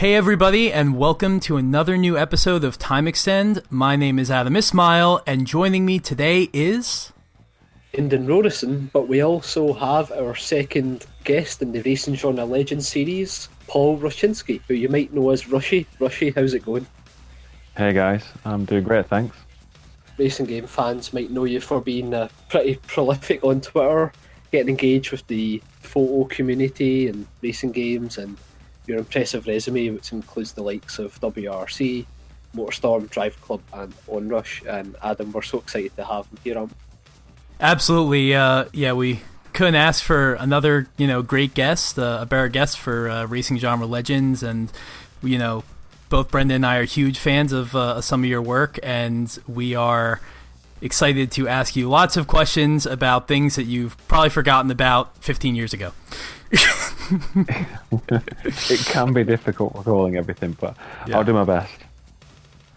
Hey everybody, and welcome to another new episode of Time Extend. My name is Adam Ismail, and joining me today is... Brendan Robertson, but we also have our second guest in the Racing Genre Legends series, Paul Rustchynsky, who you might know as Rushy. Rushy, how's it going? Hey guys, I'm doing great, thanks. Racing game fans might know you for being pretty prolific on Twitter, getting engaged with the photo community and racing games, and your impressive resume, which includes the likes of WRC, MotorStorm, Driveclub, and Onrush. And Adam, we're so excited to have him here on. Absolutely, we couldn't ask for another, great guest, a better guest for Racing Genre Legends, and, both Brendan and I are huge fans of some of your work, and we are excited to ask you lots of questions about things that you've probably forgotten about 15 years ago. It can be difficult recalling everything, but yeah. I'll do my best.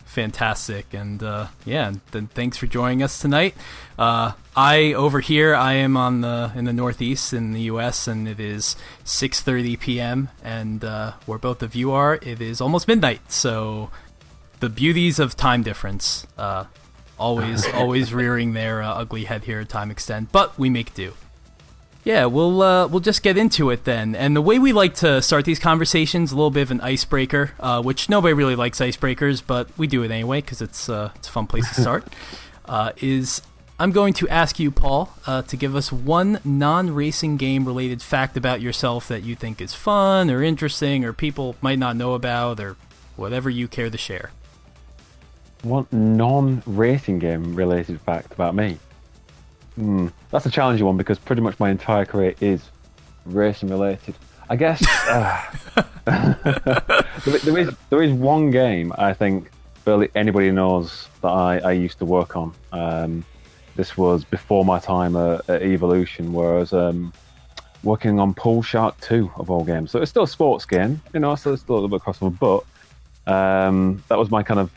Fantastic, and then thanks for joining us tonight. I am in the Northeast in the U.S., and it is 6:30 p.m. and where both of you are, it is almost midnight. So the beauties of time difference, always rearing their ugly head here at Time Extend, but we make do. Yeah, we'll just get into it then. And the way we like to start these conversations, a little bit of an icebreaker, which nobody really likes icebreakers, but we do it anyway because it's a fun place to start. Is I'm going to ask you, Paul, to give us one non-racing game related fact about yourself that you think is fun or interesting or people might not know about or whatever you care to share. One non-racing game related fact about me? That's a challenging one because pretty much my entire career is racing related. I guess there is one game I think barely anybody knows that I used to work on. This was before my time at Evolution, where I was working on Pool Shark 2 of all games. So it's still a sports game, so it's still a little bit crossover, but that was my kind of,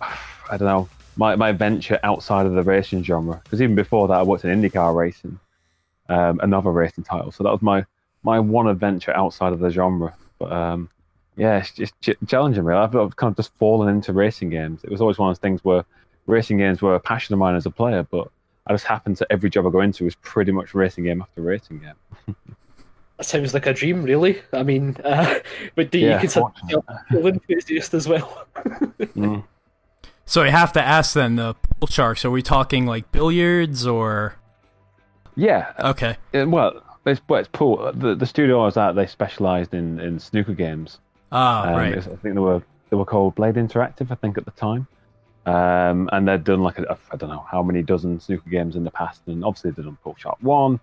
I don't know, my venture outside of the racing genre, because even before that I worked in IndyCar racing, another racing title, so that was my one adventure outside of the genre. But it's just challenging really. I've kind of just fallen into racing games. It was always one of those things where racing games were a passion of mine as a player, but I just happened to every job I go into was pretty much racing game after racing game. That sounds like a dream, really. I mean, but do you consider yourself a pool enthusiast as well? So I have to ask then, the pool sharks, are we talking like billiards or? Yeah. Okay. Well, it's pool. The studio I was at, they specialised in snooker games. Right. I think they were called Blade Interactive, I think, at the time. And they'd done like I don't know how many dozen snooker games in the past, and obviously they'd done Pool Shark 1,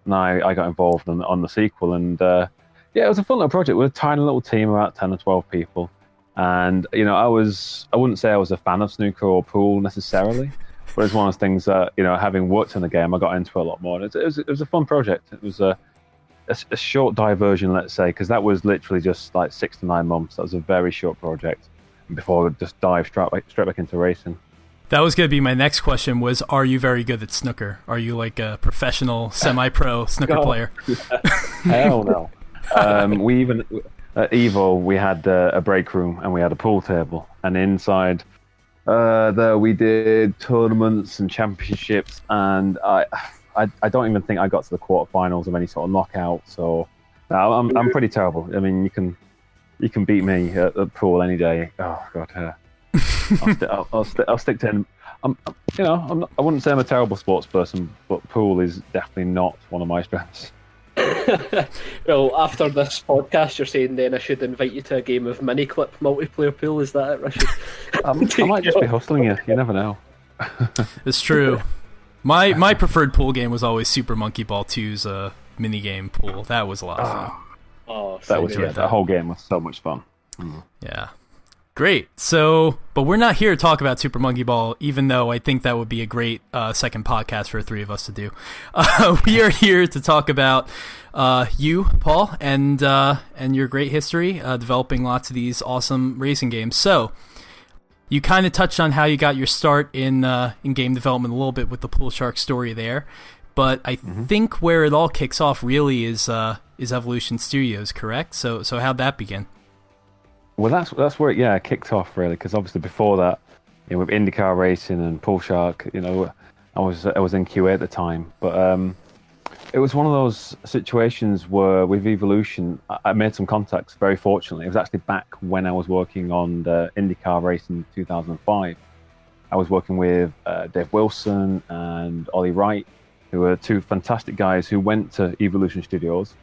and I got involved on the sequel, and it was a fun little project. We were a tiny little team, about 10 or 12 people. And, I wouldn't say I was a fan of snooker or pool necessarily, but it's one of those things that, having worked in the game, I got into a lot more. It was a fun project. It was a short diversion, let's say, because that was literally just like 6 to 9 months. That was a very short project before I just dive straight back into racing. That was going to be my next question was, are you very good at snooker? Are you like a professional, semi-pro snooker player? Hell no. We even... At Evo, we had a break room and we had a pool table, and inside there we did tournaments and championships, and I don't even think I got to the quarterfinals of any sort of knockout. So I'm pretty terrible. I mean, you can beat me at pool any day. Oh god, I'll stick to him. I wouldn't say I'm a terrible sports person, but pool is definitely not one of my strengths. Well, after this podcast, you're saying then I should invite you to a game of mini-clip multiplayer pool. Is that it, Rushy? I might just be hustling you. You never know. It's true. My preferred pool game was always Super Monkey Ball 2's minigame pool. That was a lot of fun. That whole game was so much fun. Yeah. Great. So, but we're not here to talk about Super Monkey Ball, even though I think that would be a great second podcast for the three of us to do. We are here to talk about you, Paul, and your great history developing lots of these awesome racing games. So, you kind of touched on how you got your start in game development a little bit with the Pool Shark story there, but I think where it all kicks off really is Evolution Studios, correct? So how'd that begin? Well, that's where it kicked off really, because obviously before that, with IndyCar racing and Pool Shark, I was in QA at the time, but it was one of those situations where with Evolution, I made some contacts. Very fortunately, it was actually back when I was working on the IndyCar race in 2005. I was working with Dave Wilson and Ollie Wright, who were two fantastic guys who went to Evolution Studios,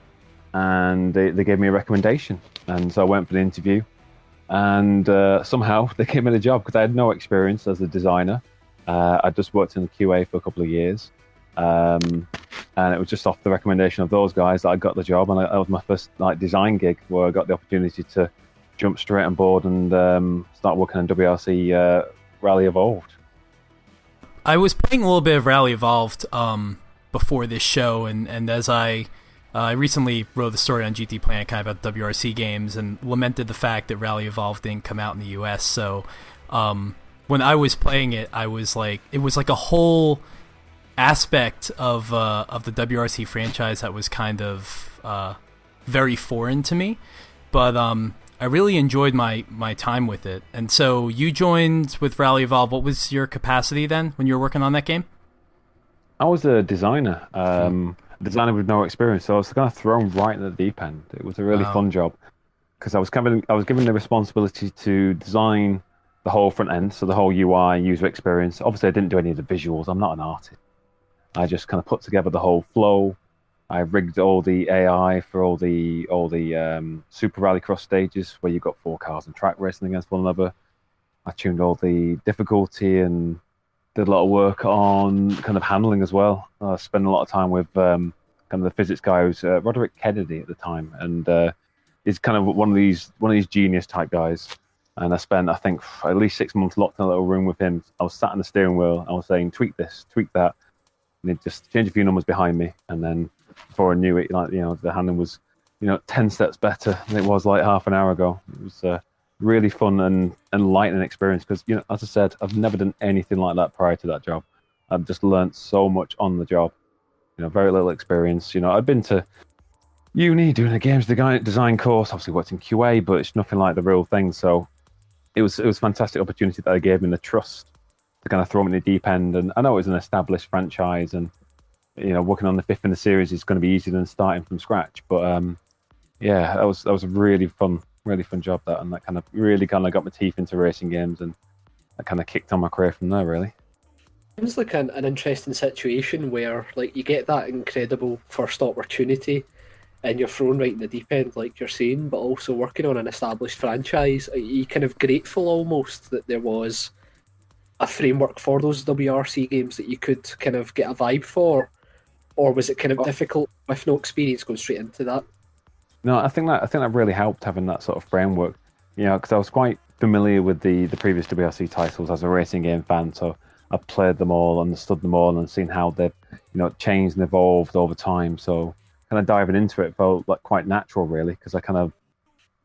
and they gave me a recommendation, and so I went for the interview, and somehow they gave me the job because I had no experience as a designer. I just worked in QA for a couple of years. And it was just off the recommendation of those guys that I got the job, and that was my first design gig where I got the opportunity to jump straight on board and start working on WRC Rally Evolved. I was playing a little bit of Rally Evolved before this show, and as I recently wrote the story on GT Planet kind of about WRC games and lamented the fact that Rally Evolved didn't come out in the US. So when I was playing it, I was like, it was like a whole aspect of the WRC franchise that was kind of very foreign to me, but I really enjoyed my time with it. And so you joined with Rally Evolve. What was your capacity then when you were working on that game? I was a designer, with no experience, so I was kind of thrown right in the deep end. It was a really fun job because I was given the responsibility to design the whole front end, so the whole UI, user experience. Obviously, I didn't do any of the visuals. I'm not an artist. I just kind of put together the whole flow. I rigged all the AI for all the Super Rallycross stages where you've got 4 cars and track racing against one another. I tuned all the difficulty and did a lot of work on kind of handling as well. I spent a lot of time with kind of the physics guy who's Roderick Kennedy at the time, and he's kind of one of these genius type guys. And I spent, I think, at least 6 months locked in a little room with him. I was sat in the steering wheel. I was saying, tweak this, tweak that. And he'd just change a few numbers behind me. And then before I knew it, the handling was, 10 steps better than it was like half an hour ago. It was really fun and enlightening experience because, as I said, I've never done anything like that prior to that job. I've just learned so much on the job. Very little experience. I'd been to uni doing a games design course, obviously worked in QA, but it's nothing like the real thing. So it was a fantastic opportunity that they gave me, the trust to kind of throw me in the deep end. And I know it was an established franchise, and working on the 5th in the series is going to be easier than starting from scratch. But that was a really fun job, and that kind of really got my teeth into racing games, and that kind of kicked on my career from there, really. Seems like an interesting situation where you get that incredible first opportunity and you're thrown right in the deep end, like you're saying, but also working on an established franchise. Are you kind of grateful almost that there was a framework for those WRC games that you could kind of get a vibe for? Or was it kind of difficult with no experience going straight into that? No, I think that really helped having that sort of framework. Because I was quite familiar with the previous WRC titles as a racing game fan, so I played them all, understood them all, and seen how they've changed and evolved over time. So kind of diving into it felt like quite natural, really, because I kind of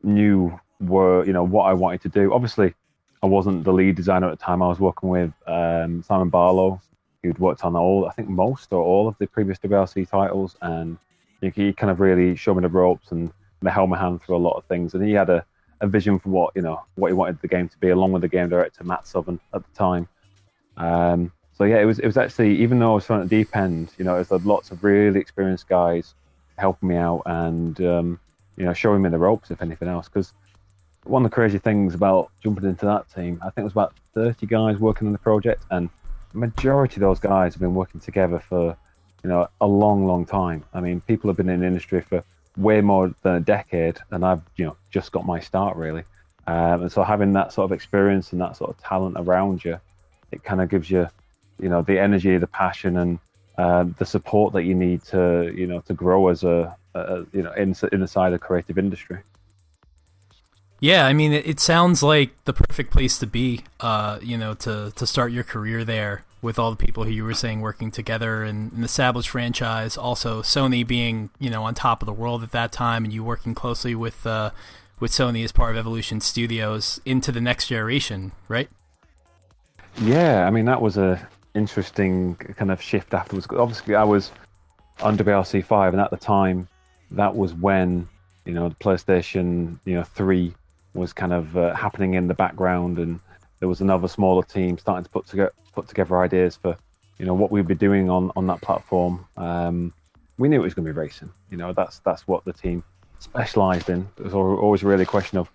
knew what I wanted to do. Obviously, I wasn't the lead designer at the time. I was working with Simon Barlow, who'd worked on most or all of the previous WRC titles, and he kind of really showed me the ropes and held my hand through a lot of things. And he had a vision for what he wanted the game to be, along with the game director Matt Southern at the time. It was actually, even though I was thrown at the deep end, it was lots of really experienced guys helping me out and showing me the ropes, if anything else. Because one of the crazy things about jumping into that team, I think it was about 30 guys working on the project, and the majority of those guys have been working together for a long time. I mean, people have been in the industry for way more than a decade, and I've just got my start, really. And so having that sort of experience and that sort of talent around you, it kind of gives you the energy, the passion, and the support that you need to grow as inside a creative industry. Yeah, I mean, it sounds like the perfect place to be, to start your career there with all the people who you were saying working together and an established franchise. Also, Sony being, on top of the world at that time, and you working closely with Sony as part of Evolution Studios into the next generation, right? Yeah, I mean, that was a interesting kind of shift afterwards. Obviously, I was on WRC 5, and at the time, that was when, the PlayStation, 3 was kind of happening in the background, and there was another smaller team starting to put together ideas for, what we'd be doing on that platform. We knew it was going to be racing. That's what the team specialised in. It was always really a question of,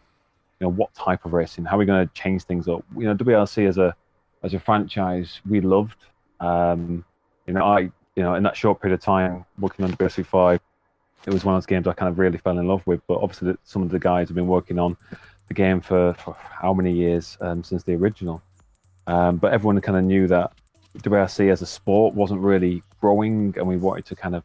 what type of racing, how are we going to change things up? WRC as a franchise, we loved. In that short period of time working on WRC 5, it was one of those games I kind of really fell in love with. But obviously, some of the guys have been working on the game for how many years since the original. But everyone kind of knew that WRC as a sport wasn't really growing, and we wanted to kind of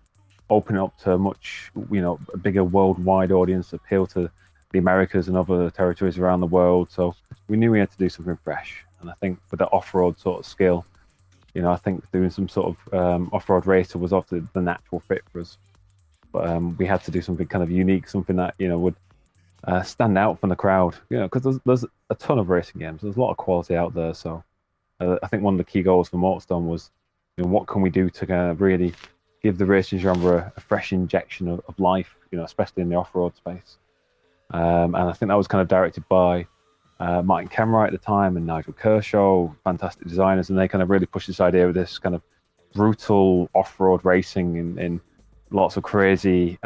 open it up to a much, a bigger worldwide audience, appeal to the Americas and other territories around the world. So we knew we had to do something fresh. And I think with the off-road sort of skill, I think doing some sort of off-road racer was often the natural fit for us. But we had to do something kind of unique, something that, would stand out from the crowd, because there's a ton of racing games. There's a lot of quality out there. So I think one of the key goals for MotorStorm was, what can we do to kind of really give the racing genre a fresh injection of life, especially in the off-road space. And I think that was kind of directed by Martin Kemmerer at the time and Nigel Kershaw, fantastic designers, and they kind of really pushed this idea of this kind of brutal off-road racing in lots of crazy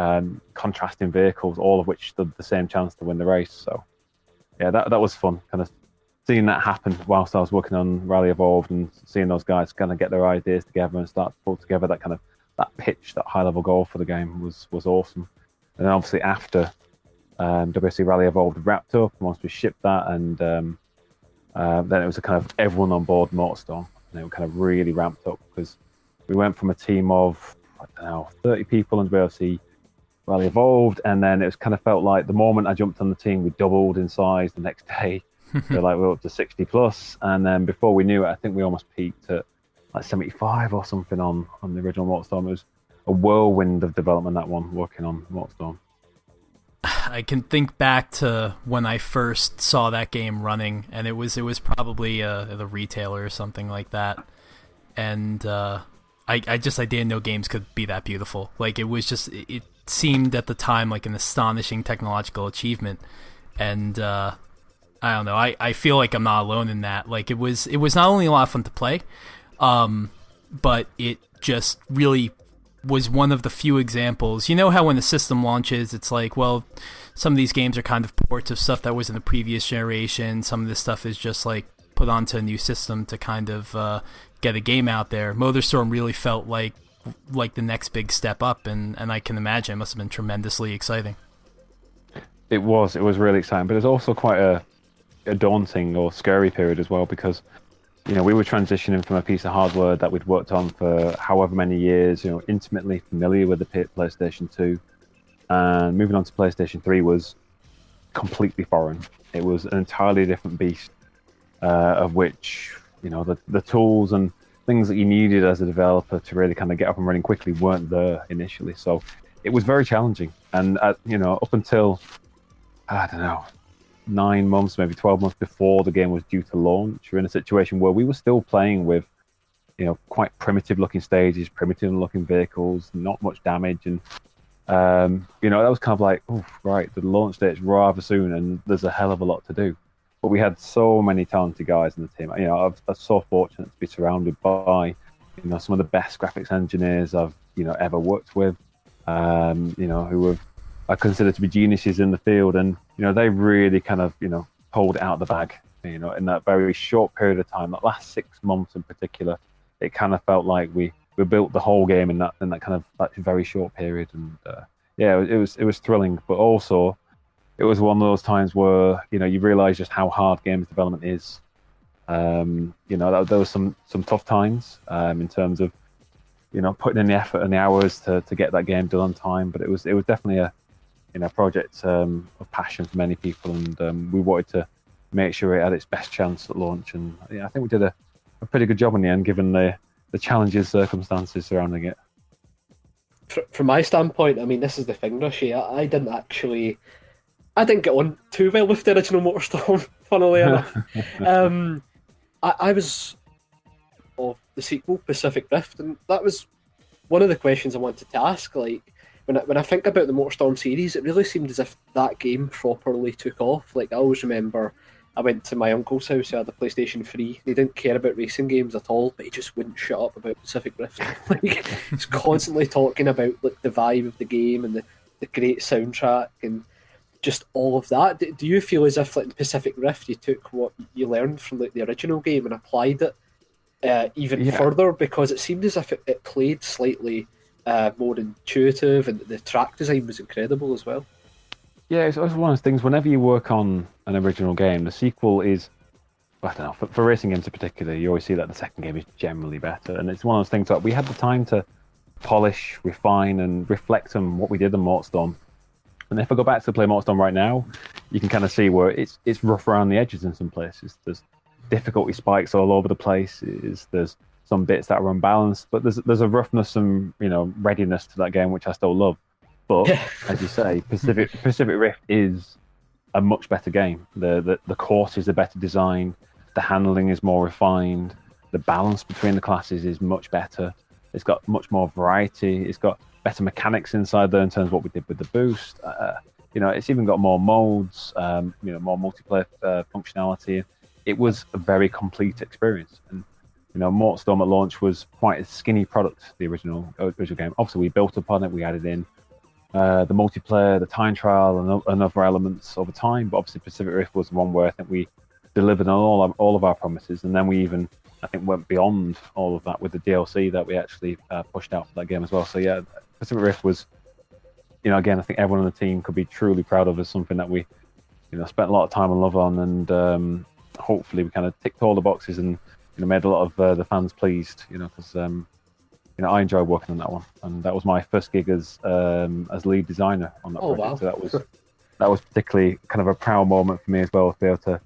contrasting vehicles, all of which stood the same chance to win the race. So yeah, that was fun, kind of seeing that happen whilst I was working on Rally Evolved, and seeing those guys kind of get their ideas together and start to pull together that pitch, that high-level goal for the game was awesome. And then obviously after WRC Rally Evolved wrapped up, once we shipped that, and then it was a kind of everyone on board MotorStorm, and it kind of really ramped up, because we went from a team of 30 people in WRC Rally Evolved, and then it was kind of felt like the moment I jumped on the team, we doubled in size the next day. So we were up to 60 plus, and then before we knew it, I think we almost peaked at like 75 or something on the original MotorStorm. It was a whirlwind of development, that one, working on MotorStorm. I can think back to when I first saw that game running, and it was probably the retailer or something like that, and I didn't know games could be that beautiful. Like, it seemed at the time like an astonishing technological achievement, and I don't know, I feel like I'm not alone in that. Like, it was not only a lot of fun to play, but it just really was one of the few examples. You know how when a system launches, it's like, well, some of these games are kind of ports of stuff that was in the previous generation. Some of this stuff is just like put onto a new system to kind of get a game out there. MotorStorm really felt like the next big step up, and I can imagine it must have been tremendously exciting. It was really exciting, but it's also quite a daunting or scary period as well, because we were transitioning from a piece of hardware that we'd worked on for however many years, intimately familiar with the PlayStation 2, and moving on to PlayStation 3 was completely foreign. It was an entirely different beast, of which, the tools and things that you needed as a developer to really kind of get up and running quickly weren't there initially. So it was very challenging. And, up until, I don't know, 9 months, maybe 12 months before the game was due to launch, we're in a situation where we were still playing with, quite primitive looking stages, primitive looking vehicles, not much damage. And, that was kind of like, oh, right, the launch date's rather soon and there's a hell of a lot to do. But we had so many talented guys in the team. I was so fortunate to be surrounded by, some of the best graphics engineers I've, ever worked with, who I consider to be geniuses in the field, and they really kind of pulled it out of the bag. In that very short period of time, that last 6 months in particular, it kind of felt like we built the whole game in that kind of that very short period. And it was thrilling, but also it was one of those times where you realize just how hard games development is. There was some tough times in terms of putting in the effort and the hours to get that game done on time, but it was definitely a project of passion for many people, and we wanted to make sure it had its best chance at launch. And I think we did a pretty good job in the end, given the challenges, circumstances surrounding it. From my standpoint, I mean, this is the thing, Rushy. I didn't get on too well with the original MotorStorm, funnily enough. I was of the sequel, Pacific Rift, and that was one of the questions I wanted to ask. Like, when I think about the MotorStorm series, it really seemed as if that game properly took off. Like, I always remember I went to my uncle's house who had a PlayStation 3. He didn't care about racing games at all, but he just wouldn't shut up about Pacific Rift. Like, he's constantly talking about like the vibe of the game and the great soundtrack and just all of that. Do you feel as if like the Pacific Rift, you took what you learned from like the original game and applied it even further? Because it seemed as if it played slightly more intuitive, and the track design was incredible as well. Yeah, it's one of those things. Whenever you work on an original game, the sequel is, I don't know, for racing games in particular, you always see that the second game is generally better. And it's one of those things that we had the time to polish, refine, and reflect on what we did on MotorStorm. And if I go back to play MotorStorm right now, you can kind of see where it's rough around the edges in some places. There's difficulty spikes all over the place. There's some bits that are unbalanced, but there's a roughness and readiness to that game which I still love. But as you say, Pacific Rift is a much better game. The courses are better designed, the handling is more refined, the balance between the classes is much better. It's got much more variety. It's got better mechanics inside there in terms of what we did with the boost. It's even got more modes, more multiplayer functionality. It was a very complete experience. And MotorStorm at launch was quite a skinny product, the original game. Obviously, we built upon it. We added in the multiplayer, the time trial, and other elements over time. But obviously, Pacific Rift was the one where I think we delivered on all of our promises, and then we even, I think, went beyond all of that with the DLC that we actually pushed out for that game as well. So yeah, Pacific Rift was, again, I think everyone on the team could be truly proud of as something that we, spent a lot of time and love on, and hopefully we kind of ticked all the boxes and made a lot of the fans pleased. Because I enjoyed working on that one, and that was my first gig as lead designer on that project. Wow. So that was particularly kind of a proud moment for me as well, to be able to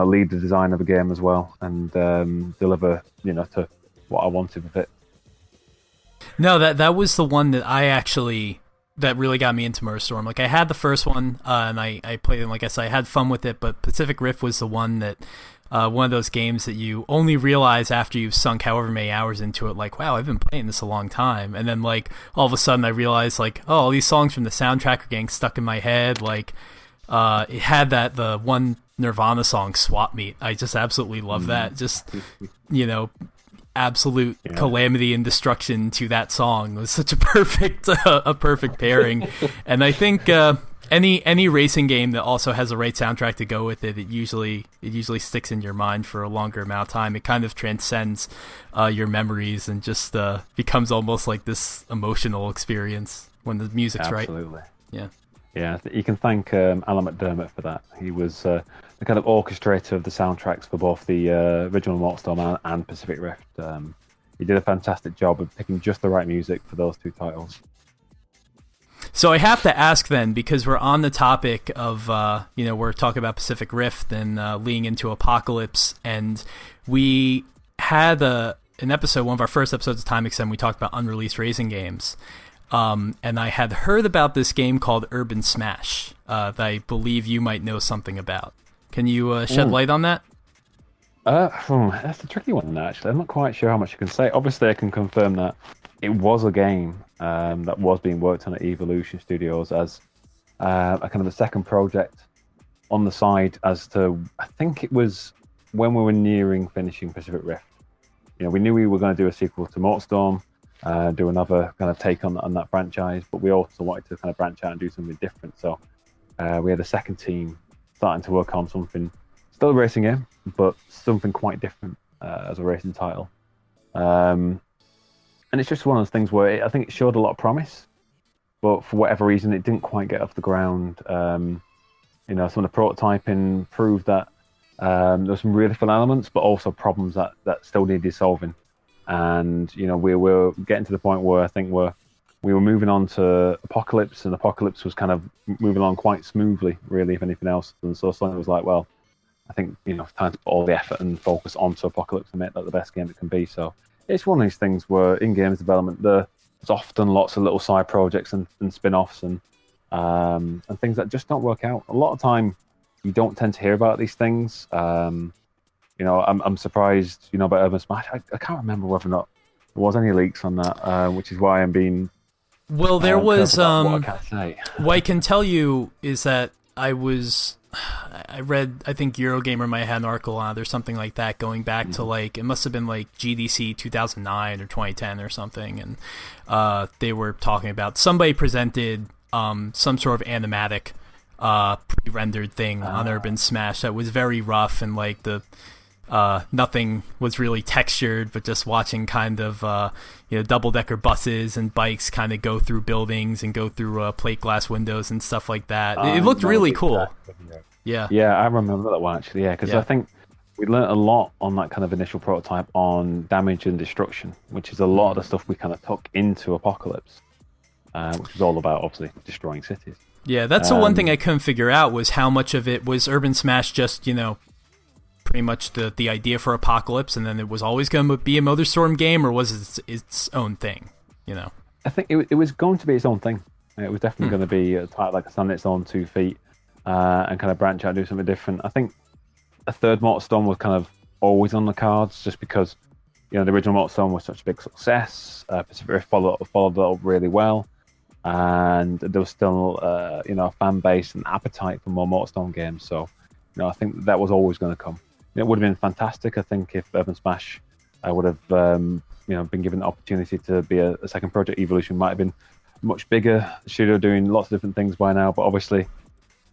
lead the design of the game as well, and deliver to what I wanted with it. No, that was the one that really got me into MotorStorm. Like, I had the first one, and I played it, like I said, I had fun with it, but Pacific Rift was the one that, one of those games that you only realize after you've sunk however many hours into it, like, wow, I've been playing this a long time. And then, like, all of a sudden I realized, like, oh, all these songs from the soundtrack are getting stuck in my head. Like, it had the one Nirvana song, Swap Meet. I just absolutely love that. Just, absolute calamity and destruction to that song. It was such a perfect pairing. And I think any racing game that also has a right soundtrack to go with it, it usually sticks in your mind for a longer amount of time. It kind of transcends your memories and just becomes almost like this emotional experience when the music's right. Absolutely. Yeah, you can thank Alan McDermott for that. He was the kind of orchestrator of the soundtracks for both the original MotorStorm and Pacific Rift. He did a fantastic job of picking just the right music for those two titles. So I have to ask then, because we're on the topic of, we're talking about Pacific Rift and leading into Apocalypse, and we had an episode, one of our first episodes of Time Extend, we talked about unreleased racing games. And I had heard about this game called Urban Smash that I believe you might know something about. Can you shed light on that? That's a tricky one, actually. I'm not quite sure how much I can say. Obviously, I can confirm that it was a game that was being worked on at Evolution Studios as a kind of a second project on the side as to, I think it was when we were nearing finishing Pacific Rift. We knew we were going to do a sequel to MotorStorm, do another kind of take on that franchise, but we also wanted to kind of branch out and do something different. So we had a second team starting to work on something, still a racing game, but something quite different as a racing title. And it's just one of those things where I think it showed a lot of promise, but for whatever reason, it didn't quite get off the ground. Some of the prototyping proved that there were some really fun elements, but also problems that still needed solving. And we were getting to the point where I think we were moving on to Apocalypse, and Apocalypse was kind of moving along quite smoothly, really, if anything else. And so suddenly it was like, well, I think it's time to put all the effort and focus onto Apocalypse and make that the best game it can be. So it's one of these things where in games development there's often lots of little side projects and spin-offs and things that just don't work out. A lot of time you don't tend to hear about these things. I'm surprised, about Urban Smash. I can't remember whether or not there was any leaks on that, which is why I'm being Well, there was what I can say. what I can tell you is that I read, I think Eurogamer might have had an article on it or something like that, going back to like, it must have been like GDC 2009 or 2010 or something, and they were talking about, somebody presented some sort of animatic pre-rendered thing on Urban Smash that was very rough, and like the nothing was really textured, but just watching kind of double-decker buses and bikes kind of go through buildings and go through plate glass windows and stuff like that. It looked really cool. Yeah, I remember that one actually. Yeah, because I think we learnt a lot on that kind of initial prototype on damage and destruction, which is a lot of the stuff we kind of took into Apocalypse, which was all about obviously destroying cities. Yeah, that's the one thing I couldn't figure out, was how much of it was Urban Smash just, pretty much the idea for Apocalypse, and then it was always going to be a MotorStorm game, or was it its own thing? I think it was going to be its own thing. It was definitely going to be like a stand on its own 2 feet and kind of branch out and do something different. I think a third MotorStorm was kind of always on the cards, just because the original MotorStorm was such a big success. Pacific Rift followed that up really well, and there was still a fan base and appetite for more MotorStorm games. So I think that was always going to come. It would have been fantastic, I think, if Urban Smash would have been given the opportunity to be a second project. Evolution might have been much bigger. The studio doing lots of different things by now, but obviously,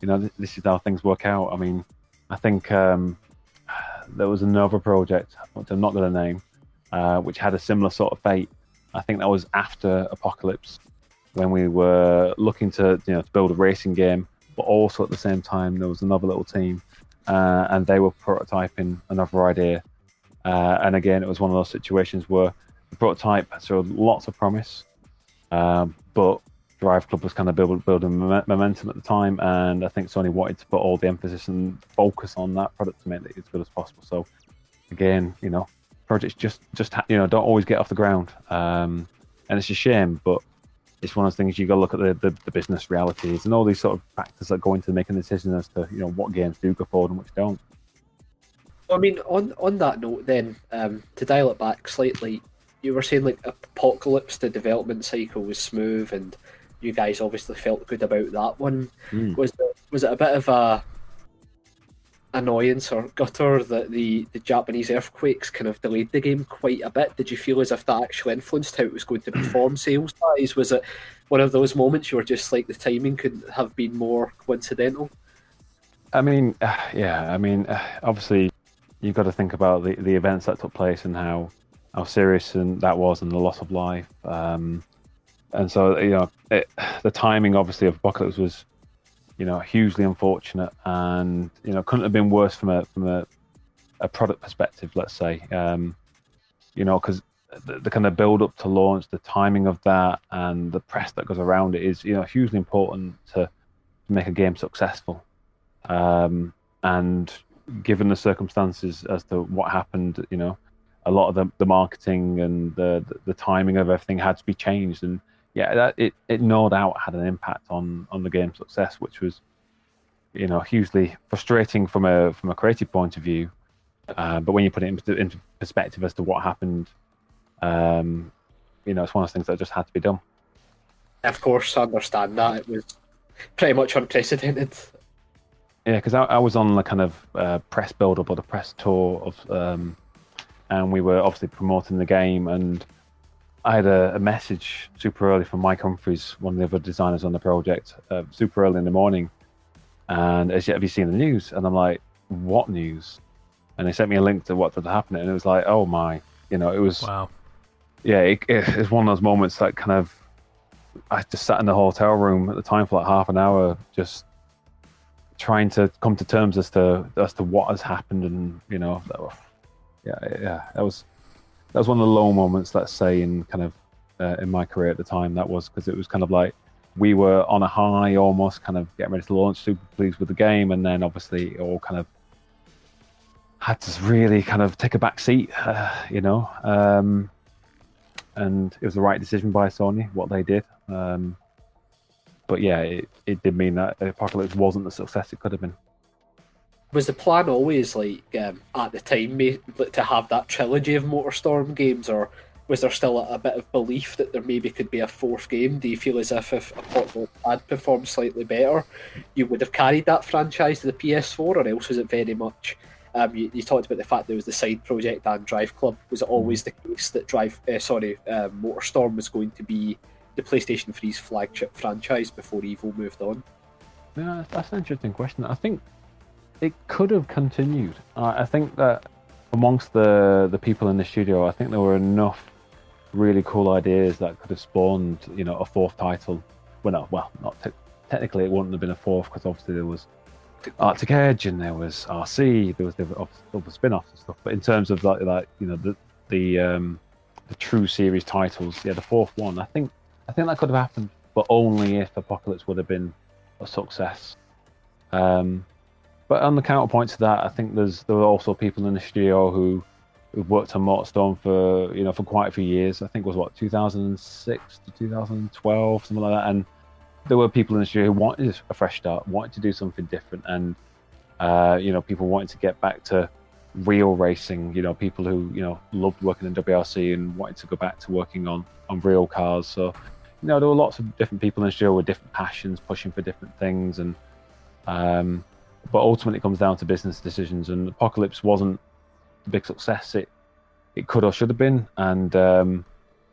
this is how things work out. I mean, I think there was another project, which I'm not going to name, which had a similar sort of fate. I think that was after Apocalypse, when we were looking to build a racing game, but also at the same time there was another little team, and they were prototyping another idea. And again, it was one of those situations where the prototype showed lots of promise, but Driveclub was kind of building momentum at the time, and I think Sony wanted to put all the emphasis and focus on that product to make it as good as possible. So again, projects just don't always get off the ground, and it's a shame, but it's one of those things you got to look at the business realities and all these sort of factors that go into making a decision as to what games do go forward and which don't. I mean, on that note, then to dial it back slightly, you were saying like Apocalypse, the development cycle was smooth, and you guys obviously felt good about that one. Was it a bit of a annoyance or gutter that the Japanese earthquakes kind of delayed the game quite a bit? Did you feel as if that actually influenced how it was going to perform sales-wise? Was it one of those moments you were just like, the timing couldn't have been more coincidental? I mean, obviously you've got to think about the events that took place and how serious that was, and the loss of life. And so the timing obviously of Apocalypse was hugely unfortunate, and couldn't have been worse from a product perspective, let's say. Because the kind of build up to launch, the timing of that, and the press that goes around it is hugely important to make a game successful. And given the circumstances as to what happened, a lot of the marketing and the timing of everything had to be changed, and it no doubt had an impact on the game's success, which was hugely frustrating from a creative point of view. But when you put it into perspective as to what happened, it's one of those things that just had to be done. Of course, I understand that. It was pretty much unprecedented. Yeah, because I was on the kind of press build-up or the press tour of, and we were obviously promoting the game, and I had a message super early from Mike Humphries, one of the other designers on the project, super early in the morning, and have you seen the news? And I'm like, what news? And they sent me a link to what had happened, and it was like, oh my, it was, wow. Yeah, it was one of those moments that kind of, I just sat in the hotel room at the time for like half an hour, just trying to come to terms as to what has happened, and that was one of the low moments, let's say, in kind of in my career at the time. That was because it was kind of like we were on a high, almost kind of getting ready to launch, super pleased with the game, and then obviously it all kind of had to really kind of take a back seat, and it was the right decision by Sony, what they did. But yeah, it did mean that Apocalypse wasn't the success it could have been. Was the plan always, like, at the time, to have that trilogy of MotorStorm games, or was there still a bit of belief that there maybe could be a fourth game? Do you feel as if Apocalypse had performed slightly better, you would have carried that franchise to the PS4, or else was it very much... you talked about the fact there was the side project and Driveclub. Was it always the case that MotorStorm was going to be the PlayStation 3's flagship franchise before Evo moved on? Yeah, that's an interesting question. I think it could have continued. I think that amongst the people in the studio, I think there were enough really cool ideas that could have spawned, a fourth title. Technically it wouldn't have been a fourth, because obviously there was Arctic Edge and there was RC, there was other spin-offs and stuff. But in terms of the true series titles, the fourth one, I think that could have happened, but only if Apocalypse would have been a success. But on the counterpoint to that, I think there were also people in the studio who've worked on MotorStorm for quite a few years. I think it was 2006 to 2012, something like that. And there were people in the studio who wanted a fresh start, wanted to do something different, and people wanted to get back to real racing. People who loved working in WRC and wanted to go back to working on real cars. So there were lots of different people in the studio with different passions, pushing for different things, and but ultimately it comes down to business decisions. And Apocalypse wasn't the big success it could or should have been, and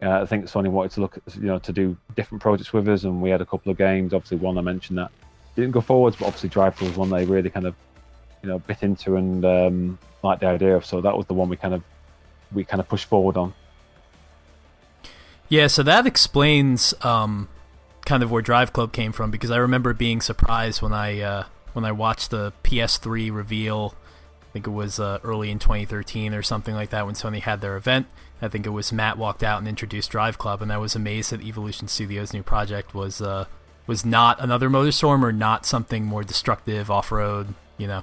I think Sony wanted to look at, to do different projects with us, and we had a couple of games. Obviously, one I mentioned that didn't go forwards, but obviously Driveclub was one they really kind of, bit into and liked the idea of. So that was the one we kind of pushed forward on. Yeah, so that explains kind of where Driveclub came from, because I remember being surprised when I watched the PS3 reveal. I think it was early in 2013 or something like that when Sony had their event. I think it was Matt walked out and introduced Driveclub, and I was amazed that Evolution Studios' new project was not another MotorStorm, or not something more destructive off-road, Yeah,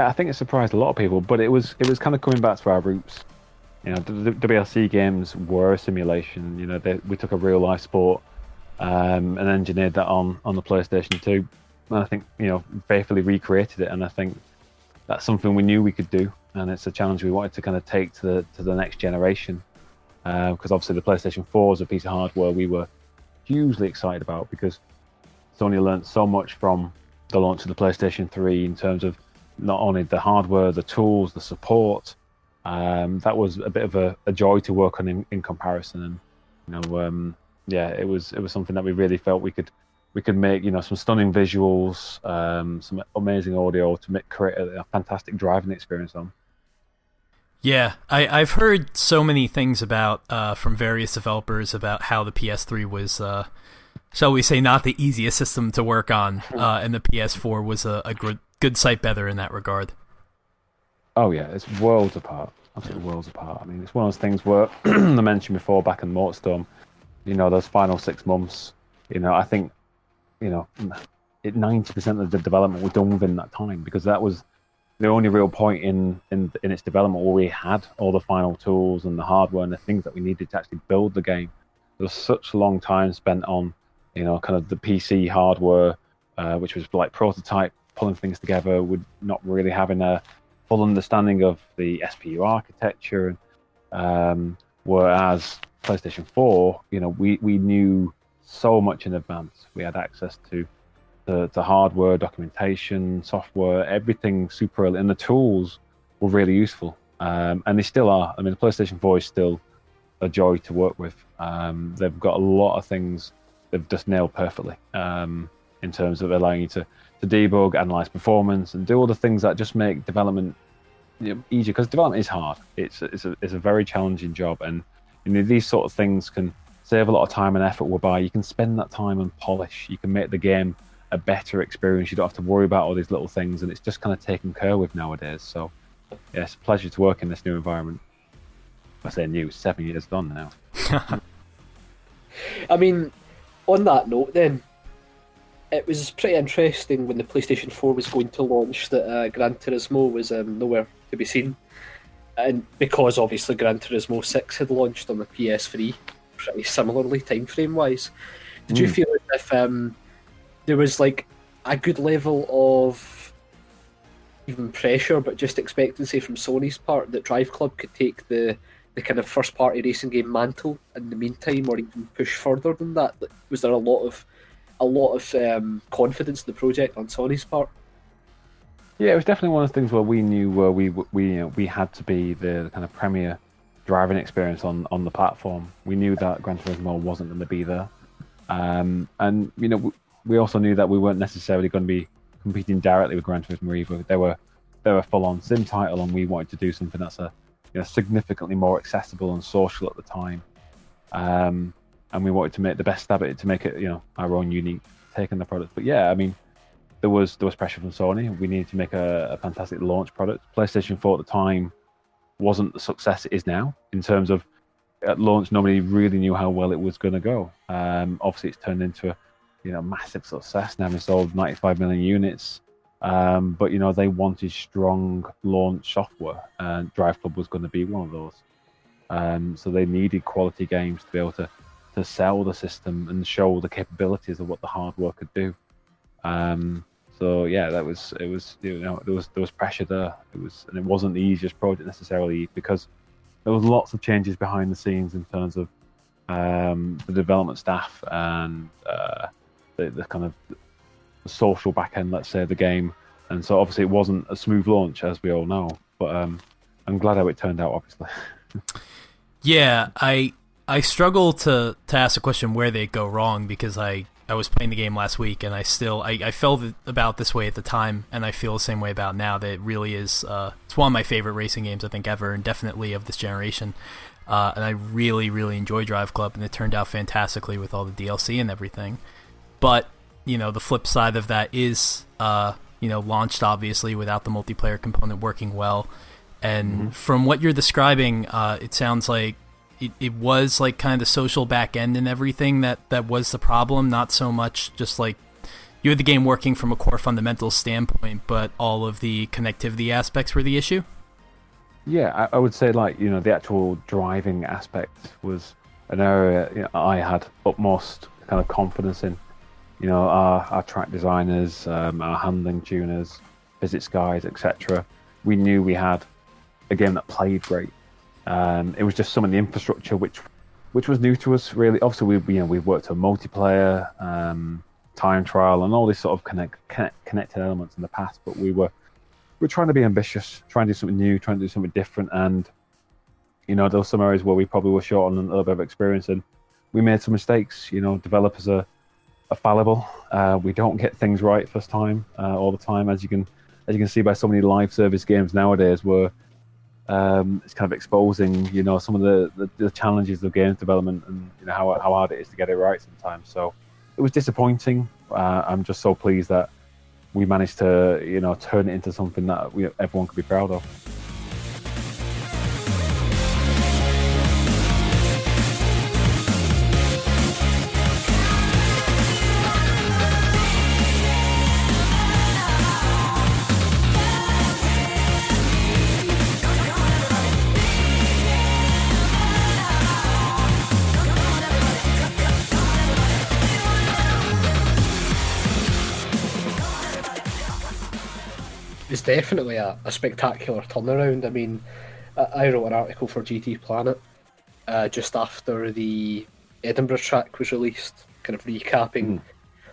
I think it surprised a lot of people, but it was kind of coming back to our roots. The WRC games were a simulation. We took a real life sport and engineered that on the PlayStation 2, and I think faithfully recreated it. And I think that's something we knew we could do, and it's a challenge we wanted to kind of take to the next generation. Because obviously the PlayStation 4 is a piece of hardware we were hugely excited about, because Sony learned so much from the launch of the PlayStation 3 in terms of not only the hardware, the tools, the support. That was a bit of a joy to work on in comparison, and it was something that we really felt we could make some stunning visuals, some amazing audio to create a fantastic driving experience on. Yeah, I've heard so many things about from various developers about how the PS3 was, shall we say, not the easiest system to work on, and the PS4 was a good sight better in that regard. Oh yeah, it's worlds apart, absolutely worlds apart. I mean, it's one of those things where I mentioned before back in MotorStorm, those final 6 months, I think 90% of the development was done within that time, because that was the only real point in its development where we had all the final tools and the hardware and the things that we needed to actually build the game. There was such a long time spent on kind of the PC hardware, which was like prototype, pulling things together, with not really having a full understanding of the SPU architecture. Whereas PlayStation 4, we knew so much in advance. We had access to the hardware, documentation, software, everything super early, and the tools were really useful. And they still are. I mean, the PlayStation 4 is still a joy to work with. They've got a lot of things they've just nailed perfectly in terms of allowing you to debug, analyze performance, and do all the things that just make development easier, because development is hard. It's a very challenging job, and these sort of things can save a lot of time and effort, whereby you can spend that time and polish. You can make the game a better experience. You don't have to worry about all these little things, and it's just kind of taken care with nowadays. So yeah, it's a pleasure to work in this new environment. I say new, 7 years done now. I mean, on that note then, it was pretty interesting when the PlayStation 4 was going to launch that Gran Turismo was nowhere to be seen. And because obviously Gran Turismo 6 had launched on the PS3 pretty similarly time frame wise, did you feel as if there was like a good level of even pressure, but just expectancy from Sony's part, that Driveclub could take the the kind of first party racing game mantle in the meantime, or even push further than that? Was there a lot of confidence in the project on Sony's part? Yeah, it was definitely one of the things where we knew where we had to be the kind of premier driving experience on the platform. We knew that Gran Turismo wasn't going to be there, and we also knew that we weren't necessarily going to be competing directly with Gran Turismo either. They were a full-on sim title, and we wanted to do something that's significantly more accessible and social at the time. And we wanted to make the best stab at it, to make it our own unique take on the product. But yeah, I mean, there was pressure from Sony. We needed to make a fantastic launch product. PlayStation 4 at the time wasn't the success it is now. In terms of at launch, nobody really knew how well it was going to go. Obviously, it's turned into a massive success now. We sold 95 million units. But they wanted strong launch software, and Driveclub was going to be one of those. So they needed quality games to be able to sell the system and show the capabilities of what the hardware could do. So yeah, there was pressure there. And it wasn't the easiest project necessarily, because there was lots of changes behind the scenes in terms of the development staff and the kind of the social back end, let's say, of the game. And so obviously it wasn't a smooth launch, as we all know. But I'm glad how it turned out, obviously. Yeah, I struggle to ask the question where they go wrong, because I was playing the game last week, and I felt about this way at the time, and I feel the same way about now. That it really is it's one of my favorite racing games I think ever, and definitely of this generation. And I really, really enjoy Driveclub, and it turned out fantastically with all the DLC and everything. But the flip side of that is launched obviously without the multiplayer component working well. And from what you're describing, it sounds like it was like kind of the social back end and everything that was the problem, not so much just like you had the game working from a core fundamentals standpoint, but all of the connectivity aspects were the issue. Yeah, I would say the actual driving aspect was an area I had utmost kind of confidence in. Our track designers, our handling tuners, physics guys, etc. We knew we had a game that played great. It was just some of the infrastructure which was new to us, really. Obviously, we've worked on multiplayer, time trial, and all these sort of connected elements in the past. But we're trying to be ambitious, trying to do something new, trying to do something different. And there were some areas where we probably were short on a little bit of experience, and we made some mistakes. Developers are fallible. We don't get things right first time all the time, as you can see by so many live service games nowadays, where it's kind of exposing some of the challenges of game development, and how hard it is to get it right sometimes. So it was disappointing. I'm just so pleased that we managed to turn it into something that everyone could be proud of. It's definitely a spectacular turnaround. I mean, I wrote an article for GT Planet just after the Edinburgh track was released, kind of recapping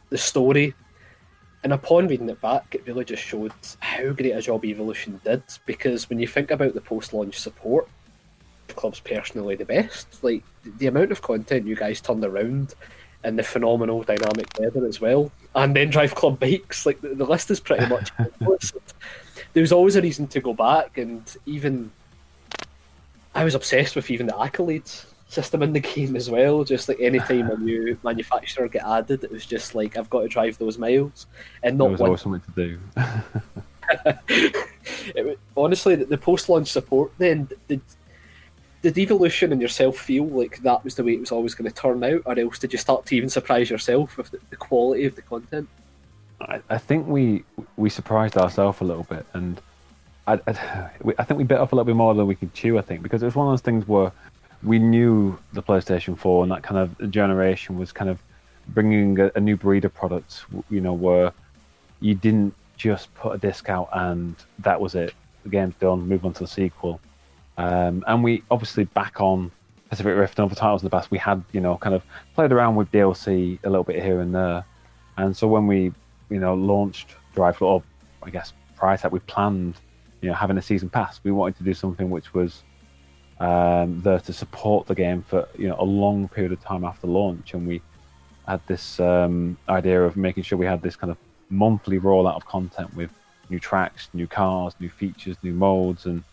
the story. And upon reading it back, it really just showed how great a job Evolution did, because when you think about the post-launch support, the club's personally the best. Like, the amount of content you guys turned around, and the phenomenal dynamic weather as well, and then Driveclub bikes, like the list is pretty much endless. There was always a reason to go back, and even I was obsessed with even the accolades system in the game as well. Just like any time a new manufacturer get added, it was just like, I've got to drive those miles, and not there was always something to do. Honestly, the post-launch support then, did Evolution and yourself feel like that was the way it was always going to turn out, or else did you start to even surprise yourself with the quality of the content? I think we surprised ourselves a little bit, and I think we bit off a little bit more than we could chew, I think, because it was one of those things where we knew the PlayStation 4 and that kind of generation was kind of bringing a new breed of products, where you didn't just put a disc out and that was it. The game's done, move on to the sequel. And we obviously back on Pacific Rift and other titles in the past, we had, kind of played around with DLC a little bit here and there. And so when we, launched Driveclub, or I guess prior to that, we planned, having a season pass. We wanted to do something which was there to support the game for, a long period of time after launch. And we had this idea of making sure we had this kind of monthly rollout of content with new tracks, new cars, new features, new modes. And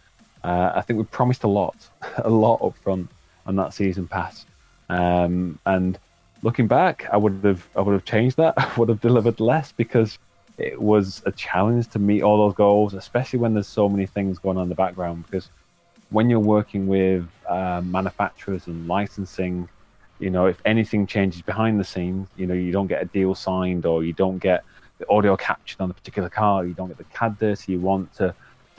I think we promised a lot up front on that season pass. And looking back, I would have changed that. I would have delivered less because it was a challenge to meet all those goals, especially when there's so many things going on in the background. Because when you're working with manufacturers and licensing, if anything changes behind the scenes, you don't get a deal signed, or you don't get the audio captured on a particular car, you don't get the CAD data you want to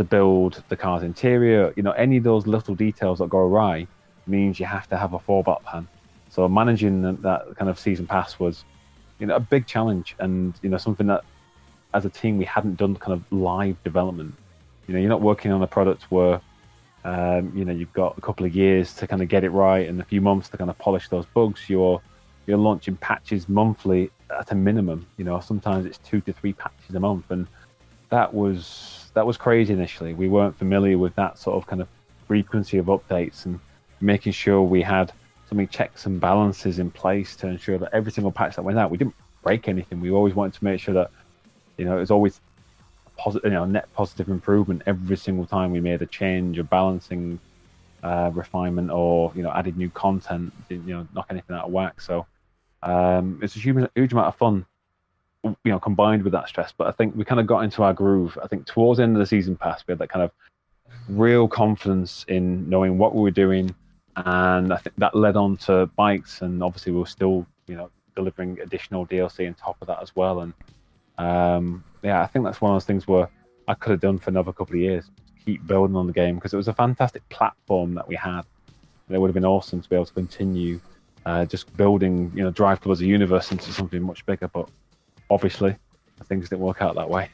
build the car's interior, any of those little details that go awry means you have to have a fallback plan. So managing that kind of season pass was, a big challenge, and something that as a team we hadn't done kind of live development. You're not working on a product where you've got a couple of years to kind of get it right and a few months to kind of polish those bugs. You're launching patches monthly at a minimum. Sometimes it's 2 to 3 patches a month, and that was crazy initially. We weren't familiar with that sort of kind of frequency of updates, and making sure we had so many checks and balances in place to ensure that every single patch that went out, we didn't break anything. We always wanted to make sure that it was always positive, net positive improvement every single time we made a change, a balancing refinement, or added new content, knock anything out of whack. So it's a huge amount of fun, combined with that stress. But I think we kind of got into our groove. I think towards the end of the season pass, we had that kind of real confidence in knowing what we were doing, and I think that led on to bikes, and obviously we were still delivering additional DLC on top of that as well. And I think that's one of those things where I could have done for another couple of years, keep building on the game, because it was a fantastic platform that we had, and it would have been awesome to be able to continue just building Driveclub as a universe into something much bigger. But obviously things didn't work out that way.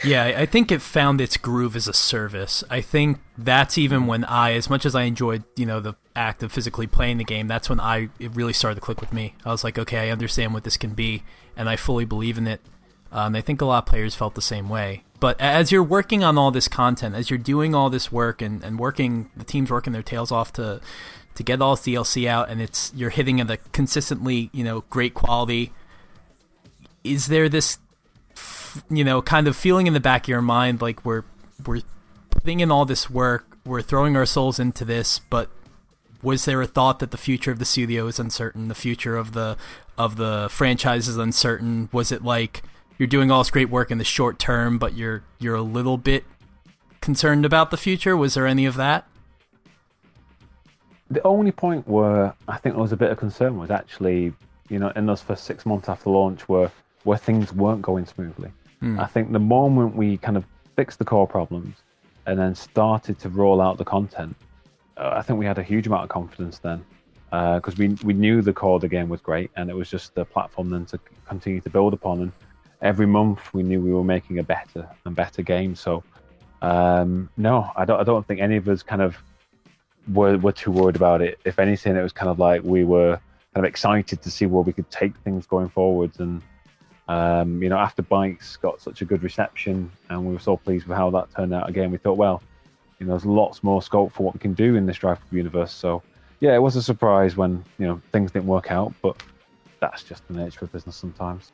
Yeah, I think it found its groove as a service. I think that's even when as much as I enjoyed, the act of physically playing the game, that's when it really started to click with me. I was like, okay, I understand what this can be, and I fully believe in it. I think a lot of players felt the same way. But as you're working on all this content, as you're doing all this work and the team's working their tails off to get all this DLC out, and you're hitting at a consistently, great quality, is there this kind of feeling in the back of your mind like we're putting in all this work, we're throwing our souls into this, but was there a thought that the future of the studio is uncertain, the future of the franchise is uncertain? Was it like you're doing all this great work in the short term, but you're a little bit concerned about the future? Was there any of that? The only point where I think there was a bit of concern was actually, in those first 6 months after launch where things weren't going smoothly. I think the moment we kind of fixed the core problems and then started to roll out the content, I think we had a huge amount of confidence then, because we knew the core of the game was great, and it was just the platform then to continue to build upon. And every month we knew we were making a better and better game. So no, I don't think any of us kind of were too worried about it. If anything, it was kind of like we were kind of excited to see where we could take things going forwards. And after bikes got such a good reception and we were so pleased with how that turned out again, we thought, well, there's lots more scope for what we can do in this Driveclub universe. So yeah, it was a surprise when things didn't work out, but that's just the nature of business sometimes.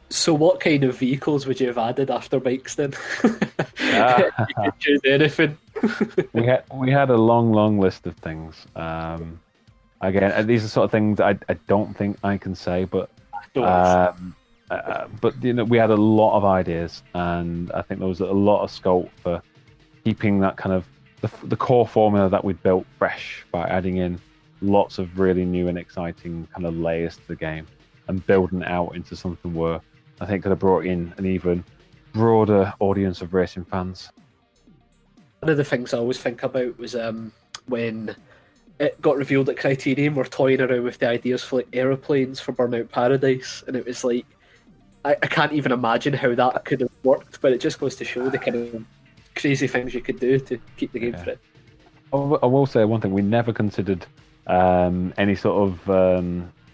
So what kind of vehicles would you have added after bikes then? You could choose anything. we had a long list of things. Again, these are sort of things I don't think I can say, but we had a lot of ideas, and I think there was a lot of scope for keeping that kind of the core formula that we'd built fresh by adding in lots of really new and exciting kind of layers to the game and building it out into something where I think could have brought in an even broader audience of racing fans. One of the things I always think about was when it got revealed that Criterion were toying around with the ideas for like aeroplanes for Burnout Paradise, and it was like I can't even imagine how that could have worked, but it just goes to show the kind of crazy things you could do to keep the game fresh. I will say one thing: we never considered any sort of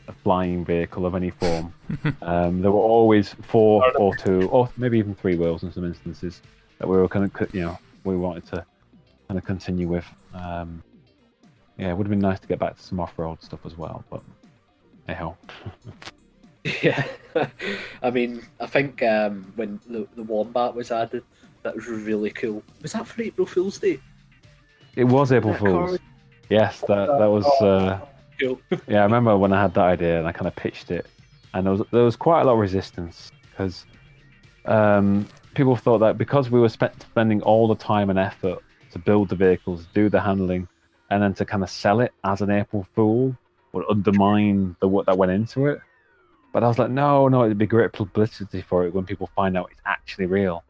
a flying vehicle of any form. There were always four or two, or maybe even three wheels in some instances that we were kind of, we wanted to kind of continue with. Yeah, it would have been nice to get back to some off-road stuff as well, but hey ho. Yeah, I mean, I think when the Wombat was added, that was really cool. Was that for April Fool's Day? It was April That Fool's. car- Yes, that was. Cool. Yeah, I remember when I had that idea and I kind of pitched it, and there was quite a lot of resistance because people thought that because we were spending all the time and effort to build the vehicles, do the handling, and then to kind of sell it as an April Fool would undermine the work that went into it. But I was like, no, it'd be great publicity for it when people find out it's actually real.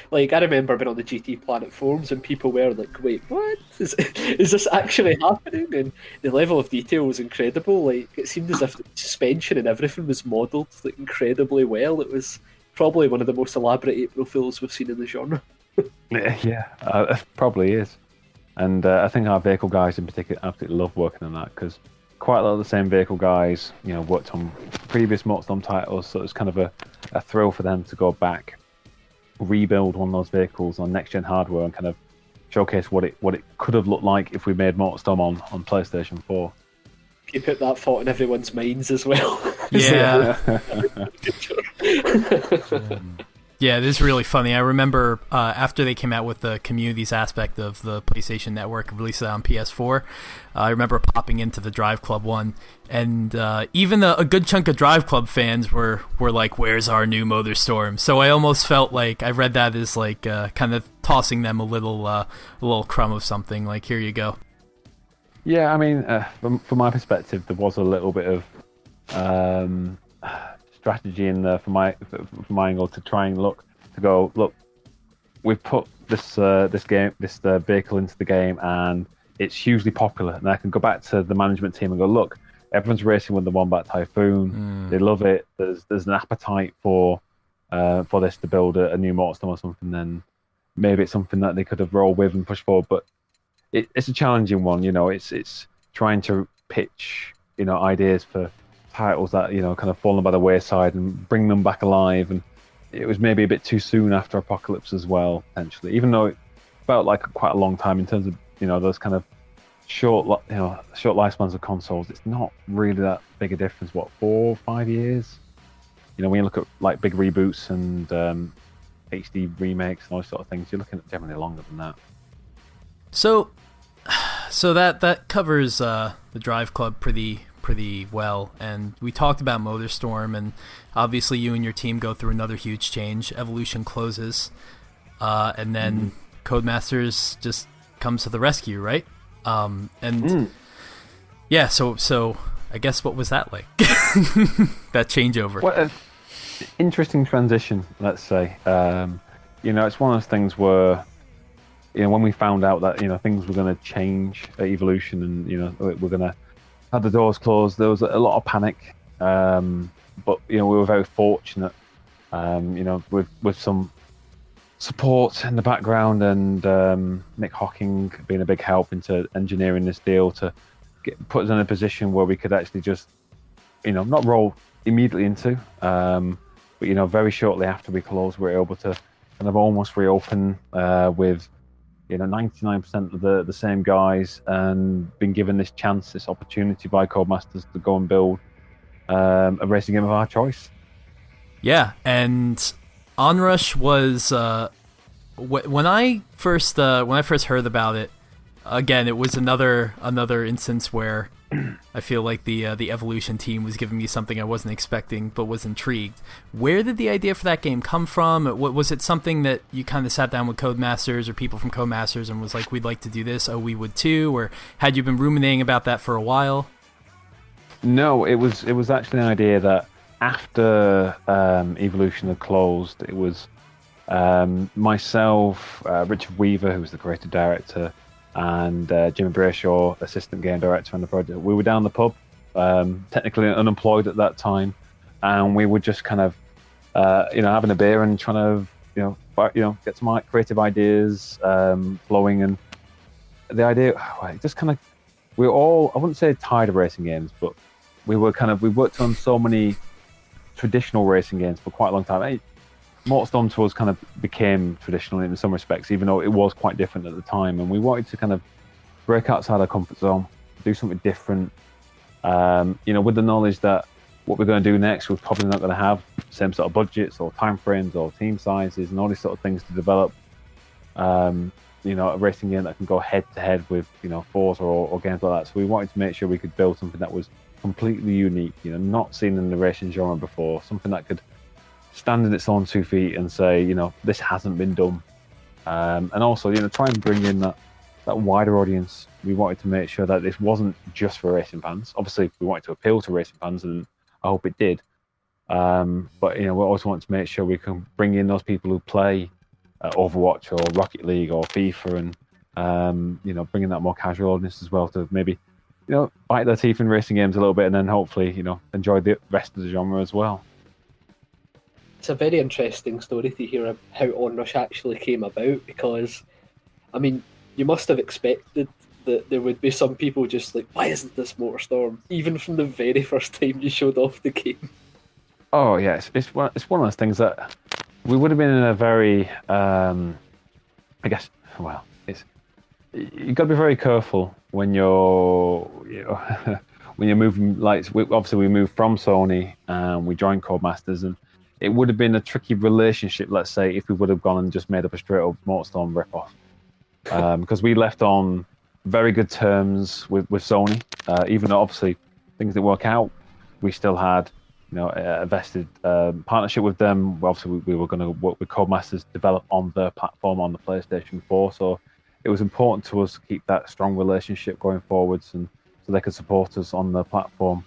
Like, I remember being on the GT Planet forums and people were like, wait, what? Is this actually happening? And the level of detail was incredible. Like, it seemed as if the suspension and everything was modelled like incredibly well. It was probably one of the most elaborate April Fools we've seen in the genre. Yeah, it probably is. And I think our vehicle guys in particular absolutely love working on that because quite a lot of the same vehicle guys, worked on previous MotorStorm titles, so it was kind of a thrill for them to go back, rebuild one of those vehicles on next gen hardware, and kind of showcase what it could have looked like if we made MotorStorm on PlayStation 4. You put that thought in everyone's minds as well. Yeah. Yeah, it is really funny. I remember after they came out with the communities aspect of the PlayStation Network, released it on PS4, I remember popping into the Driveclub one, and even a good chunk of Driveclub fans were like, where's our new MotorStorm? So I almost felt like I read that as like kind of tossing them a little crumb of something, like, here you go. Yeah, I mean, from my perspective, there was a little bit of strategy in there from my angle to try and look, we've put this vehicle into the game and it's hugely popular, and I can go back to the management team and go, look, everyone's racing with the Wombat Typhoon. They love it. There's an appetite for this to build a new MotorStorm or something. Then maybe it's something that they could have rolled with and pushed forward, but it's a challenging one. It's trying to pitch ideas for titles that kind of fallen by the wayside and bring them back alive, and it was maybe a bit too soon after Apocalypse as well, potentially, even though it felt like quite a long time in terms of those kind of short lifespans of consoles. It's not really that big a difference. 4 or 5 years, when you look at like big reboots and HD remakes and all those sort of things, you're looking at generally longer than that. So that covers the Driveclub pretty well, and we talked about MotorStorm, and obviously you and your team go through another huge change. Evolution closes, and then Codemasters just comes to the rescue, right? Yeah, so I guess what was that like? That changeover. What an interesting transition, let's say. It's one of those things where when we found out that things were going to change at Evolution, and we're going to have the doors closed, there was a lot of panic, but we were very fortunate with some support in the background, and Nick Hocking being a big help into engineering this deal to put us in a position where we could actually just not roll immediately into, but very shortly after we closed, we were able to kind of almost reopen with 99% of the same guys, and been given this opportunity by Codemasters to go and build a racing game of our choice. Yeah, and Onrush was when I first heard about it. Again, it was another instance where I feel like the Evolution team was giving me something I wasn't expecting, but was intrigued. Where did the idea for that game come from? Was it something that you kind of sat down with Codemasters or people from Codemasters and was like, we'd like to do this, oh, we would too? Or had you been ruminating about that for a while? No, it was actually an idea that after Evolution had closed, it was myself, Richard Weaver, who was the creative director, and Jimmy Brayshaw, assistant game director on the project. We were down the pub, technically unemployed at that time, and we were just kind of, having a beer and trying to, get some creative ideas flowing. And the idea, well, just kind of, we were all, I wouldn't say tired of racing games, but we worked on so many traditional racing games for quite a long time. MotorStorm to us kind of became traditional in some respects, even though it was quite different at the time. And we wanted to kind of break outside our comfort zone, do something different. With the knowledge that what we're going to do next, we're probably not going to have same sort of budgets or timeframes or team sizes and all these sort of things to develop. A racing game that can go head to head with, Forza or games like that. So we wanted to make sure we could build something that was completely unique, not seen in the racing genre before, something that could stand in its own 2 feet and say, this hasn't been done. And also, try and bring in that wider audience. We wanted to make sure that this wasn't just for racing fans. Obviously, we wanted to appeal to racing fans, and I hope it did. But we also want to make sure we can bring in those people who play Overwatch or Rocket League or FIFA, and bringing that more casual audience as well to maybe bite their teeth in racing games a little bit, and then hopefully enjoy the rest of the genre as well. It's a very interesting story to hear how Onrush actually came about, because I mean, you must have expected that there would be some people just like, why isn't this MotorStorm, even from the very first time you showed off the game? Oh yeah, it's one of those things that we would have been in a very, I guess, well, you've got to be very careful when you're, when you're moving. Like, obviously, we moved from Sony and we joined Codemasters, and it would have been a tricky relationship, let's say, if we would have gone and just made up a straight up MotorStorm ripoff, because we left on very good terms with Sony, even though obviously things didn't work out. We still had a vested partnership with them. Obviously, we were going to work with Codemasters, develop on their platform on the PlayStation 4. So it was important to us to keep that strong relationship going forwards, and so they could support us on the platform.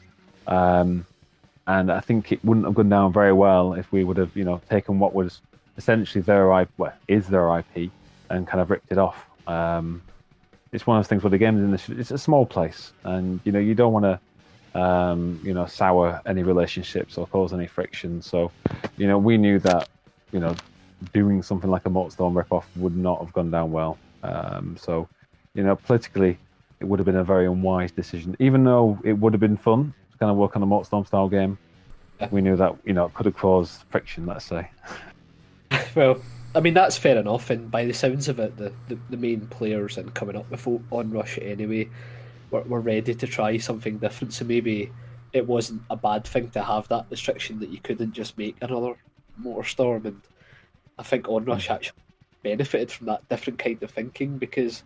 And I think it wouldn't have gone down very well if we would have, taken what was essentially their is their IP, and kind of ripped it off. It's one of those things where the games industry, it's a small place, and you don't want to sour any relationships or cause any friction. So, we knew that, doing something like a MotorStorm ripoff would not have gone down well. So, politically, it would have been a very unwise decision. Even though it would have been fun to kind of work on a MotorStorm style game, we knew that, it could have caused friction, let's say. Well, I mean, that's fair enough, and by the sounds of it, the main players and coming up with Onrush anyway were ready to try something different, so maybe it wasn't a bad thing to have that restriction that you couldn't just make another MotorStorm, and I think Onrush actually benefited from that different kind of thinking, because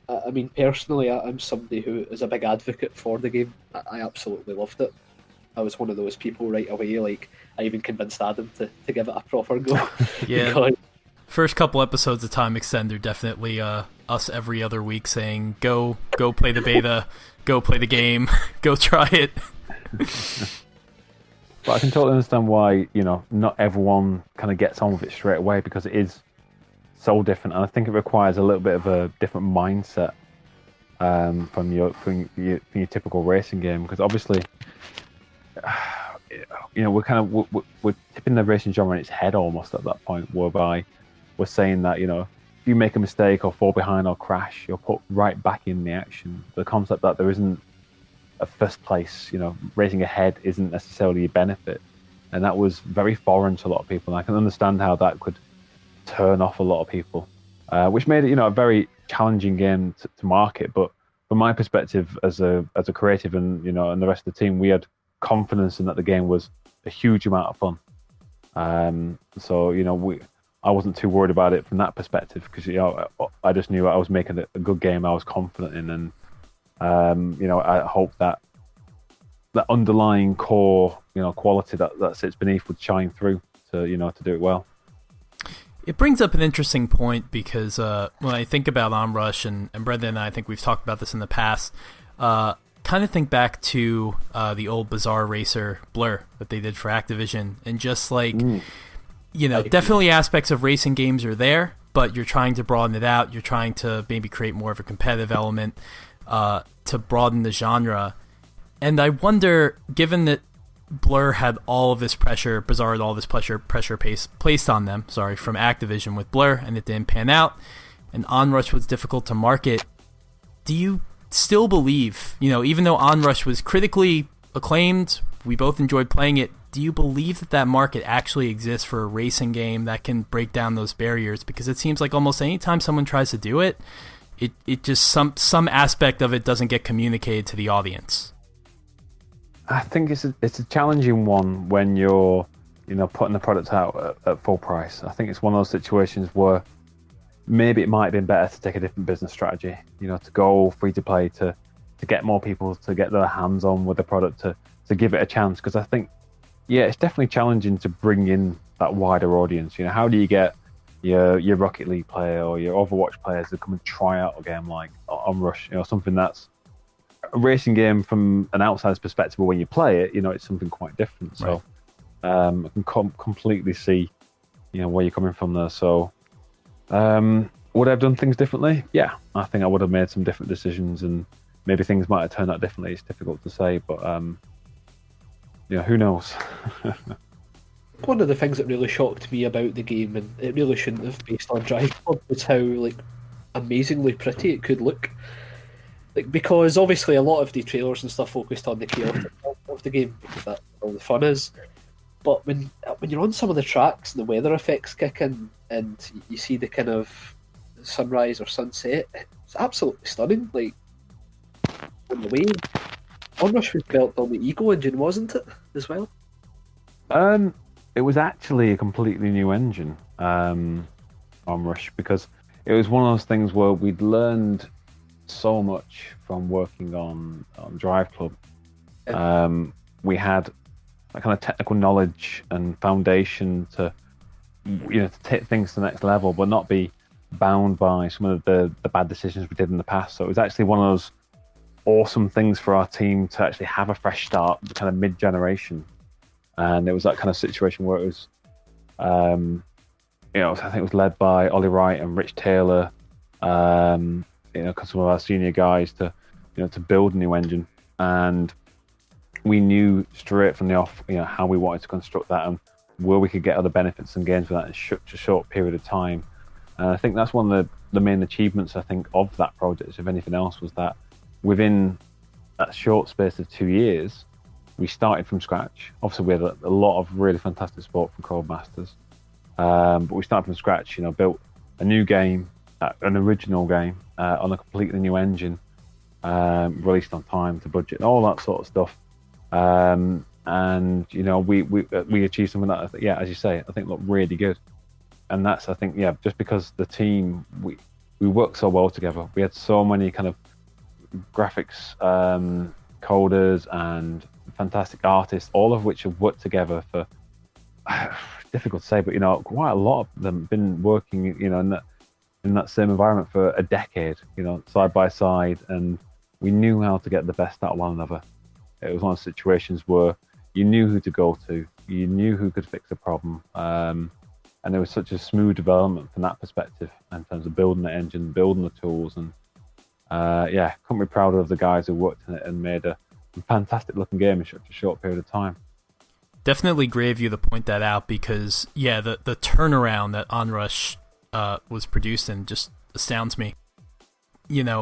I mean, personally, I'm somebody who is a big advocate for the game. I absolutely loved it. I was one of those people right away, like, I even convinced Adam to give it a proper go. Yeah. Because first couple episodes of Time Extender, definitely us every other week saying, go play the beta, go play the game, go try it. But I can totally understand why, not everyone kind of gets on with it straight away, because it is so different, and I think it requires a little bit of a different mindset from your typical racing game, because obviously, we're tipping the racing genre in its head almost at that point, whereby we're saying that, if you make a mistake or fall behind or crash, you're put right back in the action. The concept that there isn't a first place, racing ahead isn't necessarily a benefit, and that was very foreign to a lot of people, and I can understand how that could turn off a lot of people, which made it, a very challenging game to market. But from my perspective as a creative, and and the rest of the team, we had confidence in that the game was a huge amount of fun. So I wasn't too worried about it from that perspective, because I just knew I was making a good game. I was confident in, and I hope that underlying core quality that sits beneath would shine through to to do it well. It brings up an interesting point, because when I think about Onrush, and Brendan and I think we've talked about this in the past, kind of think back to the old Bizarre Racer Blur that they did for Activision, and just like, definitely aspects of racing games are there, but you're trying to broaden it out. You're trying to maybe create more of a competitive element to broaden the genre. And I wonder, given that Blur had all of this pressure, Bizarre had all this pressure placed on them, from Activision with Blur, and it didn't pan out, and Onrush was difficult to market, do you still believe, even though Onrush was critically acclaimed, we both enjoyed playing it, do you believe that that market actually exists for a racing game that can break down those barriers? Because it seems like almost any time someone tries to do it, it just some aspect of it doesn't get communicated to the audience. I think it's a challenging one when you're putting the product out at full price. I think it's one of those situations where maybe it might have been better to take a different business strategy, to go free to play, to get more people to get their hands on with the product, to give it a chance. Because I think, it's definitely challenging to bring in that wider audience. How do you get your Rocket League player or your Overwatch players to come and try out a game like Onrush, something that's a racing game from an outsider's perspective, but when you play it, it's something quite different. So I can completely see, where you're coming from there. So would I have done things differently? Yeah, I think I would have made some different decisions, and maybe things might have turned out differently. It's difficult to say, but who knows? One of the things that really shocked me about the game, and it really shouldn't have based on Driveclub, was how amazingly pretty it could look. Because obviously a lot of the trailers and stuff focused on the chaotic of the game, because that's all the fun is. But when you're on some of the tracks and the weather effects kick in, and you see the kind of sunrise or sunset, it's absolutely stunning. On the way, Onrush was built on the Ego engine, wasn't it, as well? It was actually a completely new engine, Onrush, because it was one of those things where we'd learned so much from working on Driveclub. We had that kind of technical knowledge and foundation to take things to the next level, but not be bound by some of the bad decisions we did in the past. So it was actually one of those awesome things for our team to actually have a fresh start, kind of mid-generation. And it was that kind of situation where it was, I think it was led by Ollie Wright and Rich Taylor, some of our senior guys to build a new engine. And we knew straight from the off, how we wanted to construct that and where we could get other benefits and gains for that in such a short period of time. And I think that's one of the main achievements, I think, of that project, if anything else, was that within that short space of 2 years, we started from scratch. Obviously, we had a lot of really fantastic support from Codemasters, but we started from scratch. Built a new game, an original game on a completely new engine, released on time to budget, and all that sort of stuff. And we achieved something that, as you say, I think looked really good. And that's, I think, just because the team we worked so well together. We had so many kind of graphics coders and fantastic artists, all of which have worked together for difficult to say, but quite a lot of them been working in that same environment for a decade, side by side, and we knew how to get the best out of one another. It was one of those situations where you knew who to go to, you knew who could fix a problem, and there was such a smooth development from that perspective in terms of building the engine, building the tools, and couldn't be prouder of the guys who worked in it and made a fantastic looking game in such a short period of time. Definitely great of you to point that out, because the turnaround that Onrush was produced in just astounds me.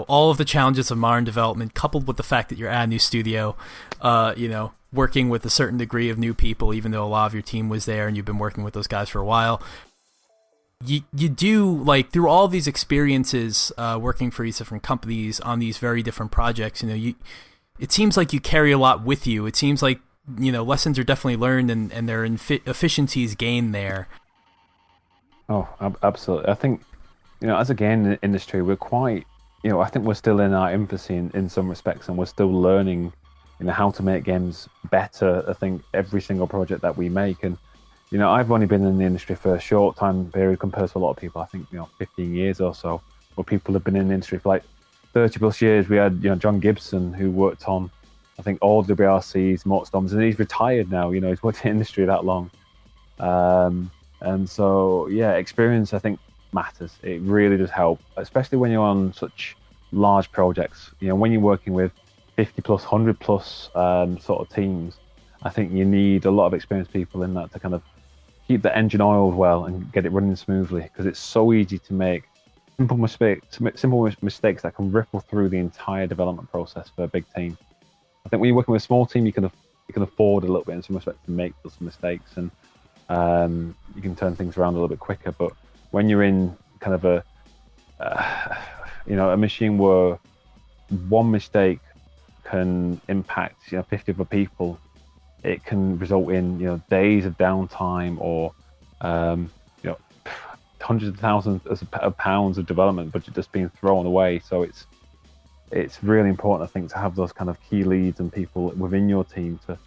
All of the challenges of modern development, coupled with the fact that you're at a new studio, working with a certain degree of new people, even though a lot of your team was there and you've been working with those guys for a while. You do, through all these experiences, working for these different companies on these very different projects, it seems like you carry a lot with you. It seems like, lessons are definitely learned and there are efficiencies gained there. Oh, absolutely. I think, as a game industry, we're quite, I think we're still in our infancy in some respects, and we're still learning, how to make games better. I think every single project that we make, and, I've only been in the industry for a short time period compared to a lot of people. I think, 15 years or so, where people have been in the industry for 30 plus years. We had, John Gibson, who worked on, I think, all WRCs, MotorStorms, and he's retired now. He's worked in the industry that long. And so, experience, I think, matters. It really does help, especially when you're on such large projects. When you're working with 50 plus, 100 plus sort of teams, I think you need a lot of experienced people in that to kind of keep the engine oiled well and get it running smoothly, because it's so easy to make simple mistakes that can ripple through the entire development process for a big team. I think when you're working with a small team, you can afford a little bit in some respect to make those mistakes, and you can turn things around a little bit quicker. But when you're in kind of a machine where one mistake can impact 50 other people, it can result in days of downtime or hundreds of thousands of pounds of development budget just being thrown away. So it's really important, I think, to have those kind of key leads and people within your team to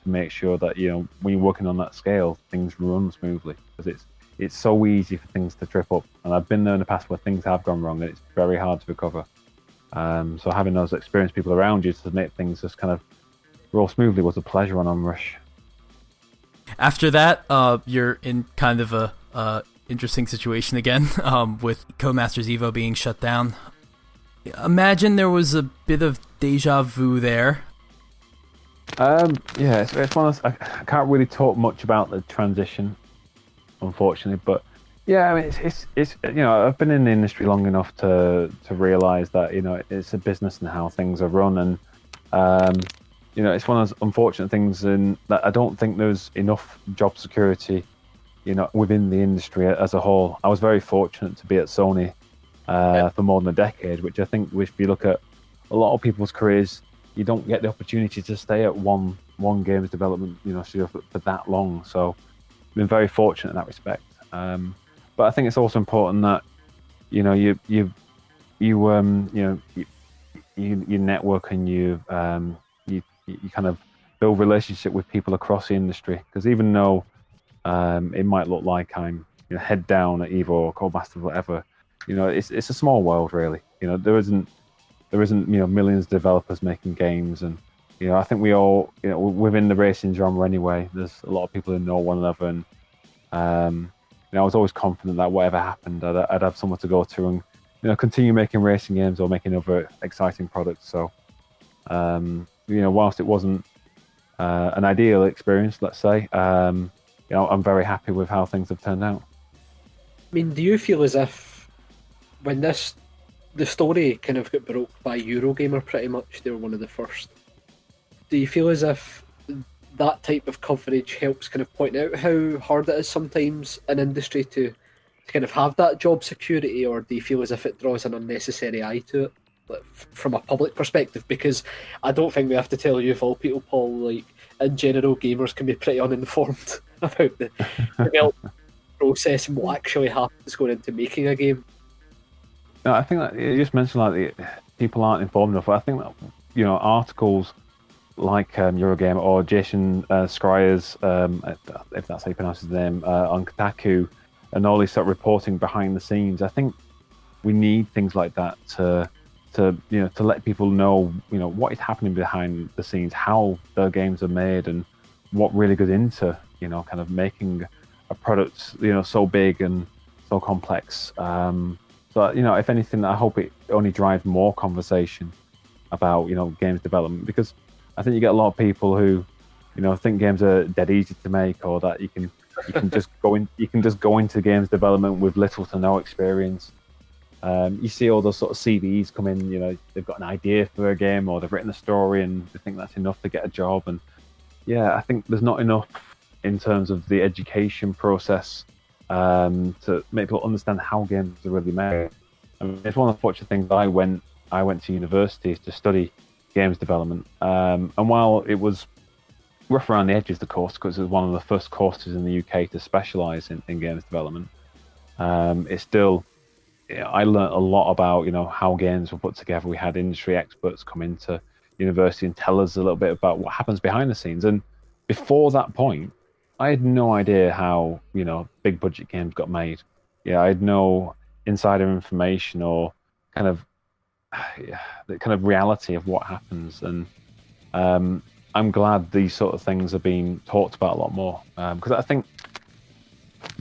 make sure that when you're working on that scale, things run smoothly, because it's so easy for things to trip up. And I've been there in the past where things have gone wrong and it's very hard to recover. So having those experienced people around you to make things just kind of roll smoothly was a pleasure on Onrush. After that, you're in kind of a interesting situation again, with Codemasters Evo being shut down. Imagine there was a bit of deja vu there. Yeah, it's one of those, I can't really talk much about the transition, unfortunately, but yeah, I mean, it's I've been in the industry long enough to realize that it's a business and how things are run, and it's one of those unfortunate things, and that I don't think there's enough job security within the industry as a whole. I was very fortunate to be at Sony for more than a decade, which I think, if you look at a lot of people's careers, you don't get the opportunity to stay at one games development studio for that long. So I've been very fortunate in that respect. But I think it's also important that you network and you kind of build relationship with people across the industry, because even though it might look like I'm head down at Evo or Codemasters or whatever, it's a small world, really. There isn't millions of developers making games, and I think we all within the racing genre anyway, there's a lot of people who know one another, and I was always confident that whatever happened, I'd have somewhere to go to and continue making racing games or making other exciting products. So whilst it wasn't an ideal experience, let's say, I'm very happy with how things have turned out. I mean, do you feel as if when the story kind of got broke by Eurogamer, pretty much, they were one of the first, do you feel as if that type of coverage helps kind of point out how hard it is sometimes in industry to kind of have that job security, or do you feel as if it draws an unnecessary eye to it, like, from a public perspective? Because I don't think we have to tell you, of all people, Paul, like, in general, gamers can be pretty uninformed about the development process and what actually happens going into making a game. No, I think that you just mentioned people aren't informed enough. I think that articles like Eurogamer or Jason Schreier's, if that's how you pronounce his name, on Kotaku, and all these sort of reporting behind the scenes. I think we need things like that to let people know what is happening behind the scenes, how the games are made, and what really goes into kind of making a product so big and so complex. So if anything, I hope it only drives more conversation about games development, because I think you get a lot of people who think games are dead easy to make, or that you can just go into games development with little to no experience. You see all those sort of CVs come in, they've got an idea for a game, or they've written a story and they think that's enough to get a job. And yeah, I think there's not enough in terms of the education process to make people understand how games are really made. I mean, it's one of the fortunate things. I went to university to study games development, and while it was rough around the edges, the course, because it was one of the first courses in the UK to specialise in games development, it's still, I learned a lot about how games were put together. We had industry experts come into university and tell us a little bit about what happens behind the scenes. And before that point, I had no idea how big budget games got made. I had no insider information or kind of the kind of reality of what happens. And I'm glad these sort of things are being talked about a lot more, because I think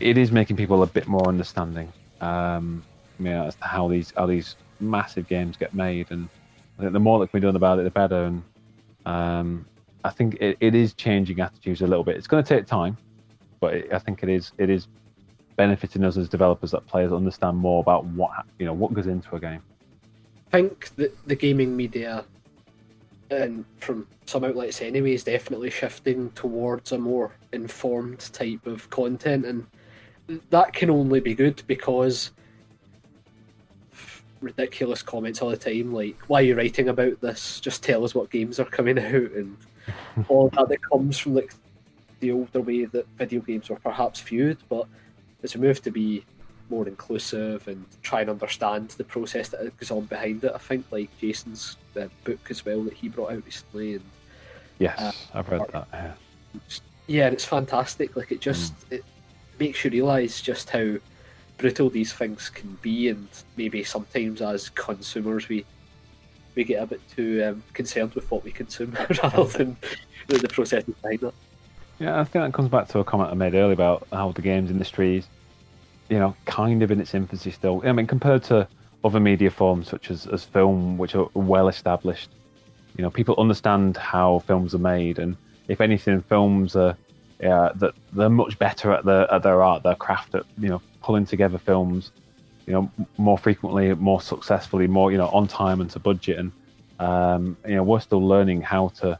it is making people a bit more understanding as to how these massive games get made. And I think the more that can be done about it, the better. And I think it is changing attitudes a little bit. It's going to take time, but I think it is benefiting us as developers that players understand more about what goes into a game? I think that the gaming media, and from some outlets anyway, is definitely shifting towards a more informed type of content, and that can only be good because ridiculous comments all the time, like, why are you writing about this? Just tell us what games are coming out, and all that comes from like the older way that video games were perhaps viewed. But as we move to be more inclusive and try and understand the process that goes on behind it, I think like Jason's book as well that he brought out recently, and yes, I've read that. Yeah, and it's fantastic. Like it makes you realise just how brutal these things can be, and maybe sometimes as consumers we get a bit too concerned with what we consume rather than the process behind it. Yeah, I think that comes back to a comment I made earlier about how the games industry is, kind of in its infancy still. I mean, compared to other media forms such as film, which are well established, people understand how films are made, and if anything, films are that they're much better at their art, their craft, at pulling together films, more frequently, more successfully, more on time and to budget, and we're still learning how to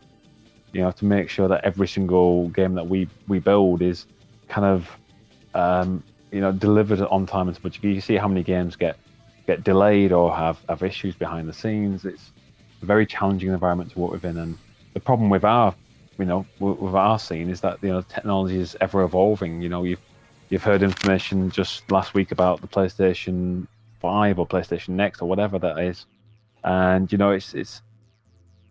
to make sure that every single game that we build is kind of delivered on time and to budget. You see how many games get delayed or have issues behind the scenes. It's a very challenging environment to work within, and the problem with our with our scene is that technology is ever evolving. You've heard information just last week about the PlayStation 5 or PlayStation Next or whatever that is, and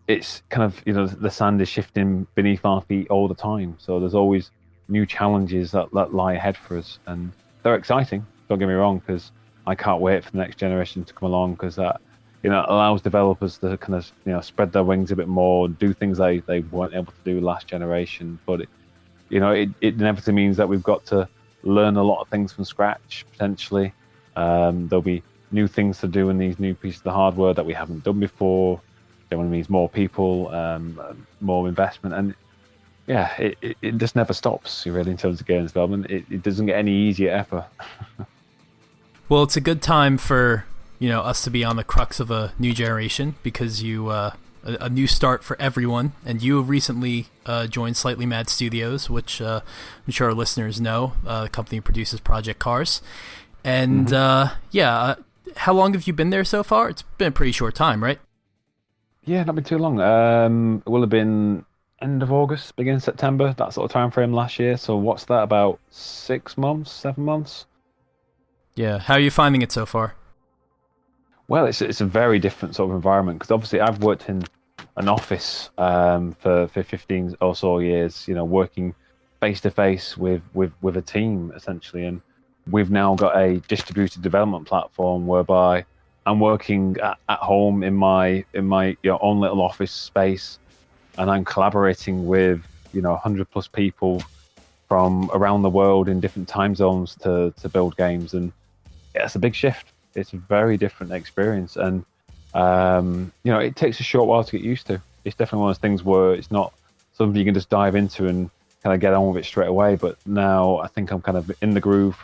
it's kind of the sand is shifting beneath our feet all the time. So there's always new challenges that lie ahead for us, and they're exciting. Don't get me wrong, because I can't wait for the next generation to come along, because that allows developers to kind of spread their wings a bit more, do things they weren't able to do last generation. But it inevitably means that we've got to learn a lot of things from scratch potentially. There'll be new things to do in these new pieces of hardware that we haven't done before. Generally means more people, more investment, and yeah, it just never stops really in terms of games development. It doesn't get any easier ever. Well, it's a good time for us to be on the crux of a new generation, because a new start for everyone, and you have recently joined Slightly Mad Studios, which I'm sure our listeners know. The company produces Project Cars, and how long have you been there so far? It's been a pretty short time, right? Yeah, not been too long. It will have been end of August, beginning of September, that sort of time frame last year. So what's that, about 6 months, 7 months? Yeah, how are you finding it so far? Well, it's a very different sort of environment, because obviously I've worked in an office for 15 or so years, working face to face with a team essentially, and we've now got a distributed development platform whereby I'm working at home in my own little office space, and I'm collaborating with 100 plus people from around the world in different time zones to build games, and it's a big shift. It's a very different experience, and it takes a short while to get used to. It's definitely one of those things where it's not something you can just dive into and kind of get on with it straight away. But now I think I'm kind of in the groove,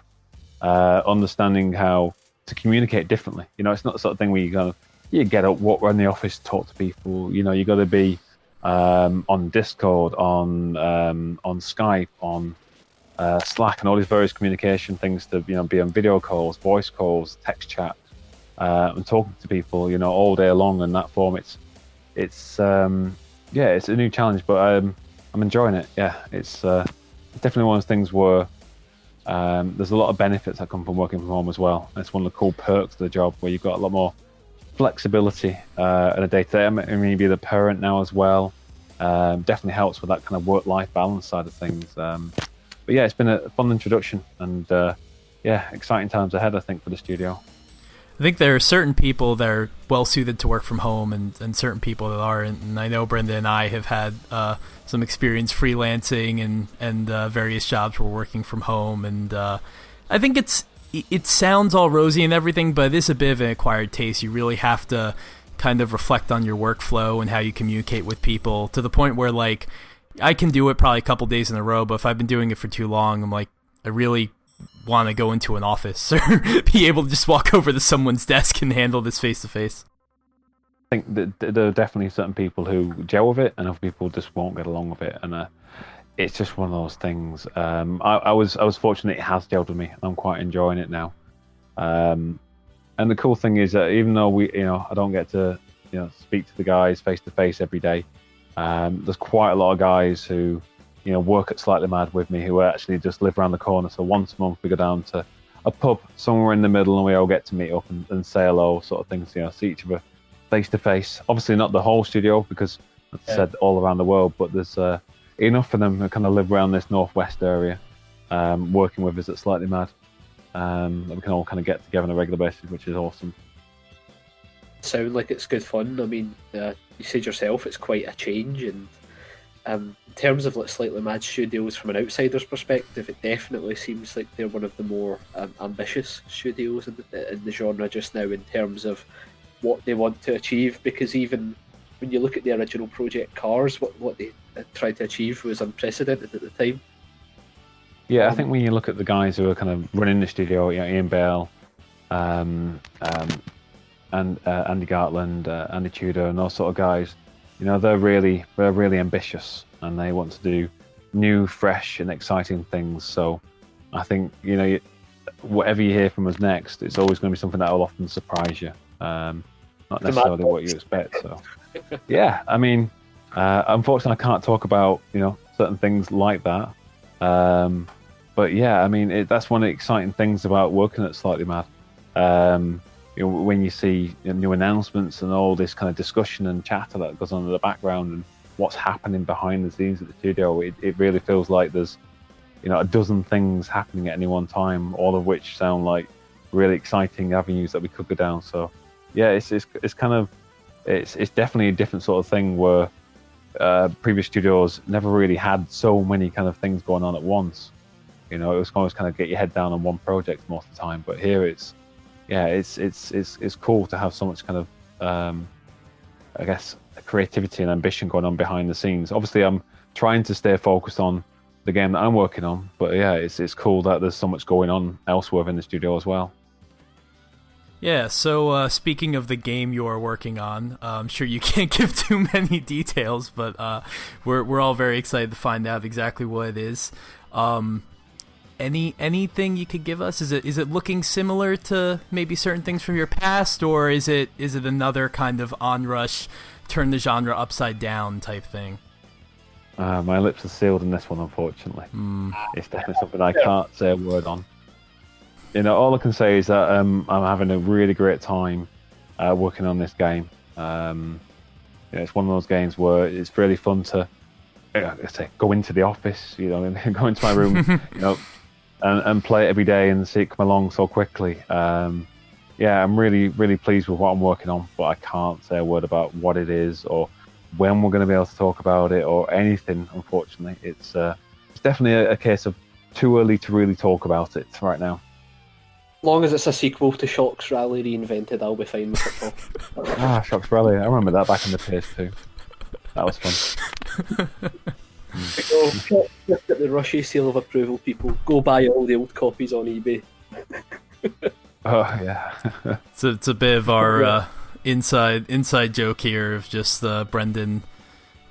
understanding how to communicate differently. It's not the sort of thing where you get up, walk around the office, talk to people. You got to be on Discord, on Skype, on Slack, and all these various communication things to be on video calls, voice calls, text chat, and talking to people all day long in that form. It's a new challenge, but I'm enjoying it. Yeah, it's definitely one of those things where there's a lot of benefits that come from working from home as well. It's one of the cool perks of the job, where you've got a lot more flexibility in a day-to-day. I'm maybe the parent now as well. Definitely helps with that kind of work-life balance side of things. But yeah, it's been a fun introduction, and exciting times ahead, I think, for the studio. I think there are certain people that are well suited to work from home, and certain people that aren't. And I know Brenda and I have had some experience freelancing and various jobs where we're working from home, and I think it sounds all rosy and everything, but it is a bit of an acquired taste. You really have to kind of reflect on your workflow and how you communicate with people, to the point where, like, I can do it probably a couple days in a row, but if I've been doing it for too long, I'm like, I really want to go into an office or be able to just walk over to someone's desk and handle this face to face. I think that there are definitely certain people who gel with it, and other people just won't get along with it, and it's just one of those things. I was fortunate; it has gelled with me. I'm quite enjoying it now. And the cool thing is that even though I don't get to speak to the guys face to face every day, there's quite a lot of guys who work at Slightly Mad with me who actually just live around the corner. So once a month we go down to a pub somewhere in the middle, and we all get to meet up and say hello, sort of things. See each other face to face. Obviously not the whole studio, because as I said, all around the world, but there's enough of them who kind of live around this northwest area, working with us at Slightly Mad. That we can all kind of get together on a regular basis, which is awesome. Sound like it's good fun. I mean, you said yourself it's quite a change, and in terms of Slightly Mad Studios from an outsider's perspective, it definitely seems like they're one of the more ambitious studios in the genre just now in terms of what they want to achieve, because even when you look at the original Project Cars, what they tried to achieve was unprecedented at the time. Yeah, I think when you look at the guys who are kind of running the studio, Ian Bell, and Andy Gartland, Andy Tudor, and those sort of guys, they're really ambitious, and they want to do new, fresh, and exciting things. So I think whatever you hear from us next, it's always going to be something that will often surprise you, not necessarily what you expect. So yeah, I mean, unfortunately, I can't talk about certain things like that. But yeah, I mean, that's one of the exciting things about working at Slightly Mad. When you see new announcements and all this kind of discussion and chatter that goes on in the background and what's happening behind the scenes at the studio, it really feels like there's a dozen things happening at any one time, all of which sound like really exciting avenues that we could go down. So yeah, it's definitely a different sort of thing where previous studios never really had so many kind of things going on at once. It was always kind of get your head down on one project most of the time, but here it's cool to have so much kind of I guess creativity and ambition going on behind the scenes. Obviously I'm trying to stay focused on the game that I'm working on, but yeah, it's cool that there's so much going on elsewhere in the studio as well. Yeah, so speaking of the game you're working on, I'm sure you can't give too many details, but we're all very excited to find out exactly what it is. Anything you could give us? Is it looking similar to maybe certain things from your past, or is it another kind of Onrush, turn the genre upside down type thing? My lips are sealed in this one, unfortunately. It's definitely something I can't say a word on. All I can say is that I'm having a really great time working on this game. It's one of those games where it's really fun to go into the office, and go into my room, and play it every day and see it come along so quickly. I'm really, really pleased with what I'm working on, but I can't say a word about what it is or when we're going to be able to talk about it or anything, unfortunately. It's definitely a case of too early to really talk about it right now. As long as it's a sequel to Shock's Rally Reinvented, I'll be fine with it. Shock's Rally. I remember that back in the PS2. That was fun. Look at the Rushy seal of approval, people. Go buy all the old copies on eBay. Oh, yeah. It's a bit of our inside joke here of just Brendan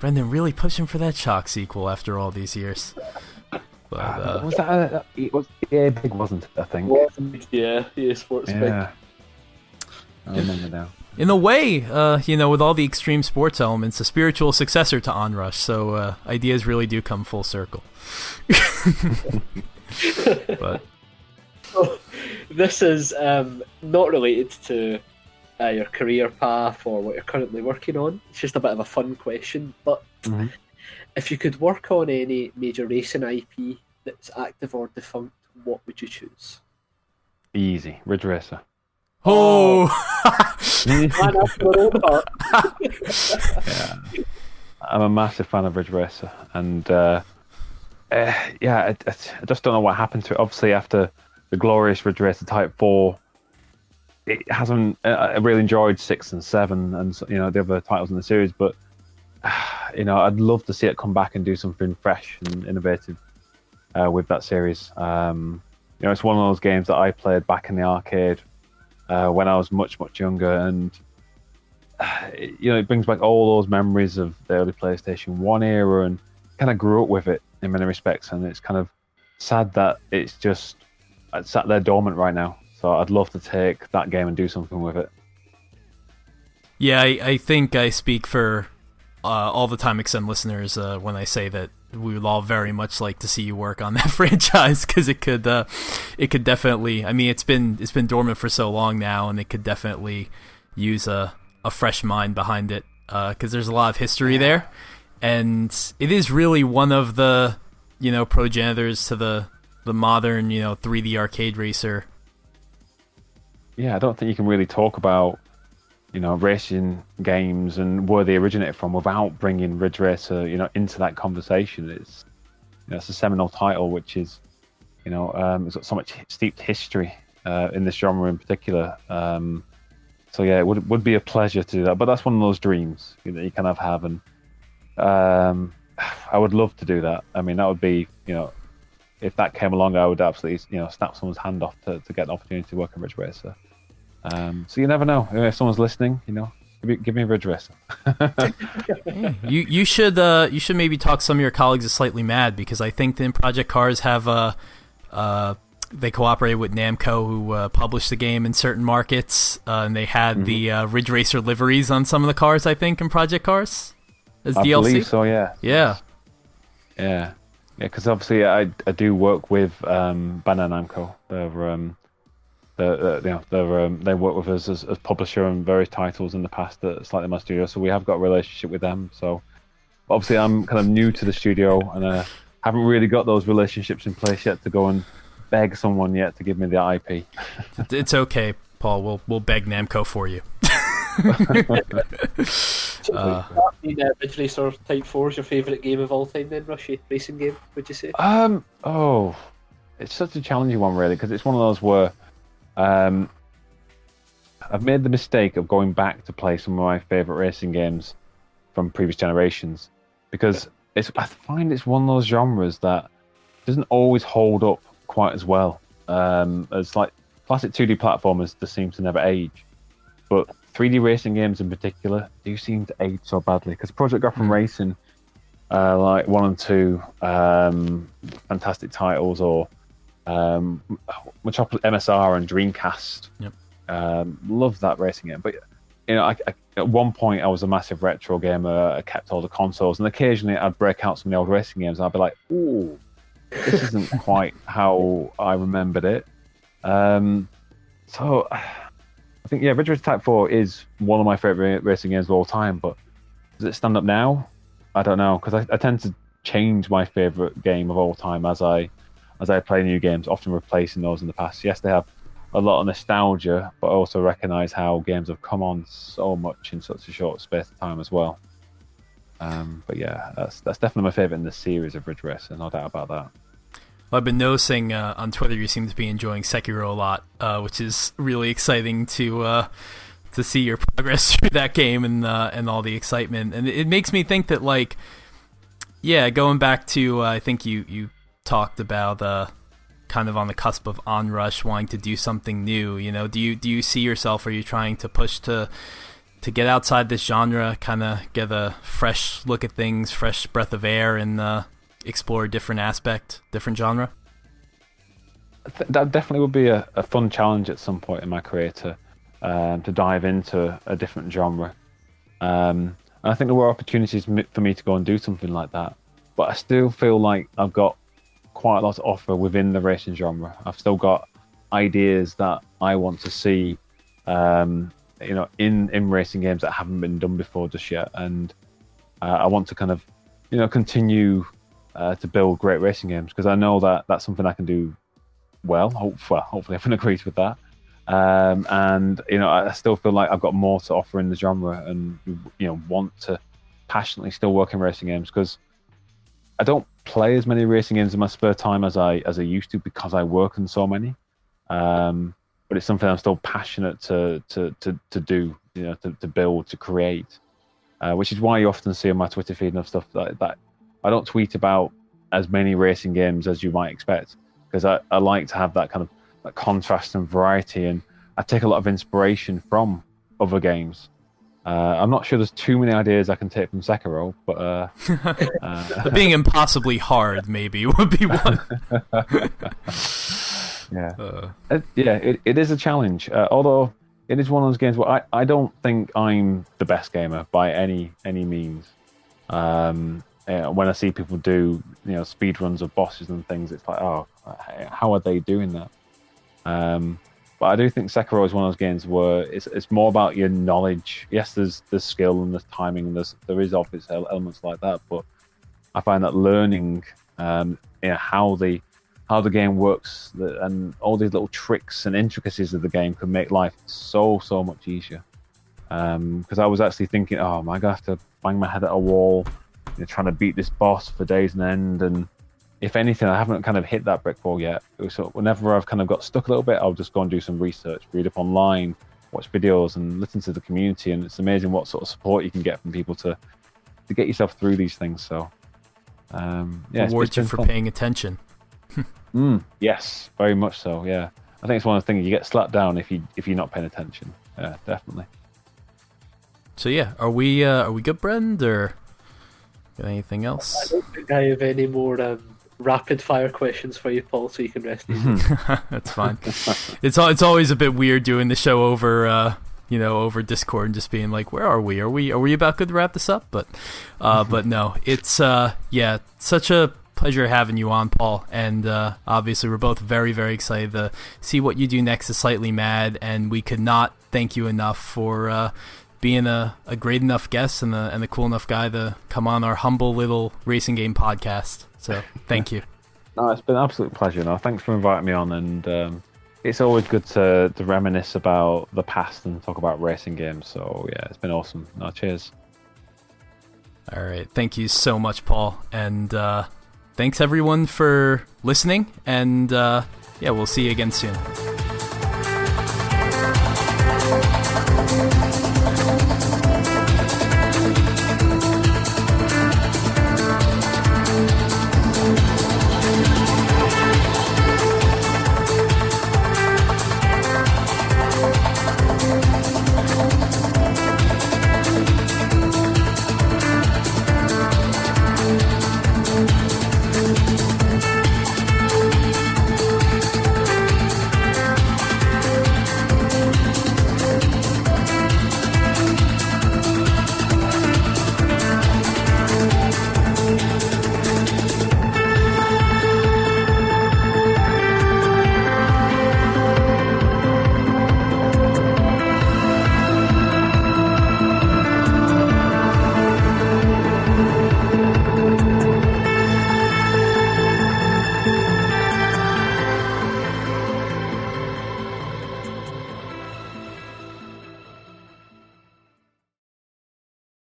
really pushing for that Shock sequel after all these years. But, was that it was big, wasn't it? I think. Yeah, Sports Big. I remember now. In a way, with all the extreme sports elements, a spiritual successor to Onrush, so ideas really do come full circle. But this is not related to your career path or what you're currently working on. It's just a bit of a fun question. But if you could work on any major racing IP that's active or defunct, what would you choose? Easy. Ridge Racer. Oh! Yeah. I'm a massive fan of Ridge Racer, and I just don't know what happened to it. Obviously, after the glorious Ridge Racer Type 4, it hasn't. I really enjoyed 6 and 7, and the other titles in the series, but I'd love to see it come back and do something fresh and innovative with that series. it's one of those games that I played back in the arcade when I was much, much younger, and it brings back all those memories of the early PlayStation 1 era, and kind of grew up with it in many respects, and it's kind of sad that it's sat there dormant right now. So I'd love to take that game and do something with it. Yeah, I think I speak for all the Time Extend listeners when I say that we would all very much like to see you work on that franchise, because it could definitely. I mean, it's been dormant for so long now, and it could definitely use a fresh mind behind it, because there's a lot of history there, and it is really one of the progenitors to the modern 3D arcade racer. Yeah, I don't think you can really talk about racing games and where they originated from without bringing Ridge Racer into that conversation. It's it's a seminal title, which is it's got so much steeped history in this genre in particular. So yeah, it would be a pleasure to do that, but that's one of those dreams that you kind of have, and I would love to do that. I mean, that would be if that came along, I would absolutely snap someone's hand off to get an opportunity to work on Ridge Racer. So you never know. If someone's listening, give me a Ridge Racer. You should maybe talk some of your colleagues at Slightly Mad, because I think that Project Cars have they cooperated with Namco, who published the game in certain markets, and they had the Ridge Racer liveries on some of the cars, I think, in Project Cars as DLC. I believe so, yeah. Yeah, because obviously I do work with Bandai Namco. They work with us as publisher on various titles in the past at Slightly Mad Studio, so we have got a relationship with them. So obviously I'm kind of new to the studio, and haven't really got those relationships in place yet to go and beg someone yet to give me the IP. It's okay, Paul. We'll beg Namco for you. Ridge Racer Type 4 is your favourite game of all time then, Rushy? Racing game, would you say? It's such a challenging one, really, because it's one of those where I've made the mistake of going back to play some of my favourite racing games from previous generations, because I find it's one of those genres that doesn't always hold up quite as well as like classic 2D platformers just seem to never age, but 3D racing games in particular do seem to age so badly, because Project Gotham Racing, like 1 and 2, fantastic titles, or Metropolis MSR and Dreamcast. Yep. Love that racing game, but I at one point I was a massive retro gamer. I kept all the consoles, and occasionally I'd break out some of the old racing games, and I'd be like, "Ooh, this isn't quite how I remembered it." So I think Ridge Racer Type 4 is one of my favorite racing games of all time, but does it stand up now? I don't know, because I tend to change my favorite game of all time as I play new games, often replacing those in the past. Yes, they have a lot of nostalgia, but I also recognise how games have come on so much in such a short space of time as well. But yeah, that's definitely my favourite in the series of Ridge Racer, no doubt about that. Well, I've been noticing on Twitter you seem to be enjoying Sekiro a lot, which is really exciting to see your progress through that game and all the excitement. And it makes me think that, like, going back to I think you talked about kind of on the cusp of Onrush wanting to do something new. Do you see yourself? Are you trying to push to get outside this genre, kind of get a fresh look at things, fresh breath of air, and explore a different aspect, different genre? That definitely would be a fun challenge at some point in my career to dive into a different genre. And I think there were opportunities for me to go and do something like that, but I still feel like I've got quite a lot to offer within the racing genre. I've still got ideas that I want to see in racing games that haven't been done before just yet, and I want to kind of continue to build great racing games, because I know that that's something I can do well. Hopefully everyone agrees with that. And I still feel like I've got more to offer in the genre, and want to passionately still work in racing games, because I don't play as many racing games in my spare time as I used to, because I work on so many. But it's something I'm still passionate to do, to build, to create, which is why you often see on my Twitter feed and stuff that I don't tweet about as many racing games as you might expect, because I like to have that kind of that contrast and variety, and I take a lot of inspiration from other games. I'm not sure there's too many ideas I can take from Sekiro, but being impossibly hard maybe would be one. It is a challenge. Although it is one of those games where I don't think I'm the best gamer by any means. When I see people do speed runs of bosses and things, it's like, oh, how are they doing that? But I do think Sekiro is one of those games where it's more about your knowledge. Yes, there's skill and there's timing, and there is obvious elements like that, but I find that learning how the game works and all these little tricks and intricacies of the game can make life so much easier. Because I was actually thinking, oh, am I gonna have to bang my head at a wall, trying to beat this boss for days on end? And if anything, I haven't kind of hit that brick wall yet. So whenever I've kind of got stuck a little bit, I'll just go and do some research, read up online, watch videos, and listen to the community. And it's amazing what sort of support you can get from people to get yourself through these things. So, rewards you for paying attention. Yes, very much so. Yeah, I think it's one of the things you get slapped down if you're not paying attention. Yeah, definitely. So yeah, are we good, Brend, or got anything else? I don't think I have any more rapid fire questions for you, Paul, so you can rest easy. That's fine. It's always a bit weird doing the show over over Discord and just being like, where are we? Are we about good to wrap this up? But no, it's such a pleasure having you on, Paul, and obviously we're both very, very excited to see what you do next is Slightly Mad, and we could not thank you enough for being a great enough guest and a cool enough guy to come on our humble little racing game podcast. So thank you. No, it's been an absolute pleasure. No, thanks for inviting me on, and it's always good to reminisce about the past and talk about racing games. So yeah, it's been awesome. No, cheers. All right, thank you so much, Paul, and thanks everyone for listening, and we'll see you again soon.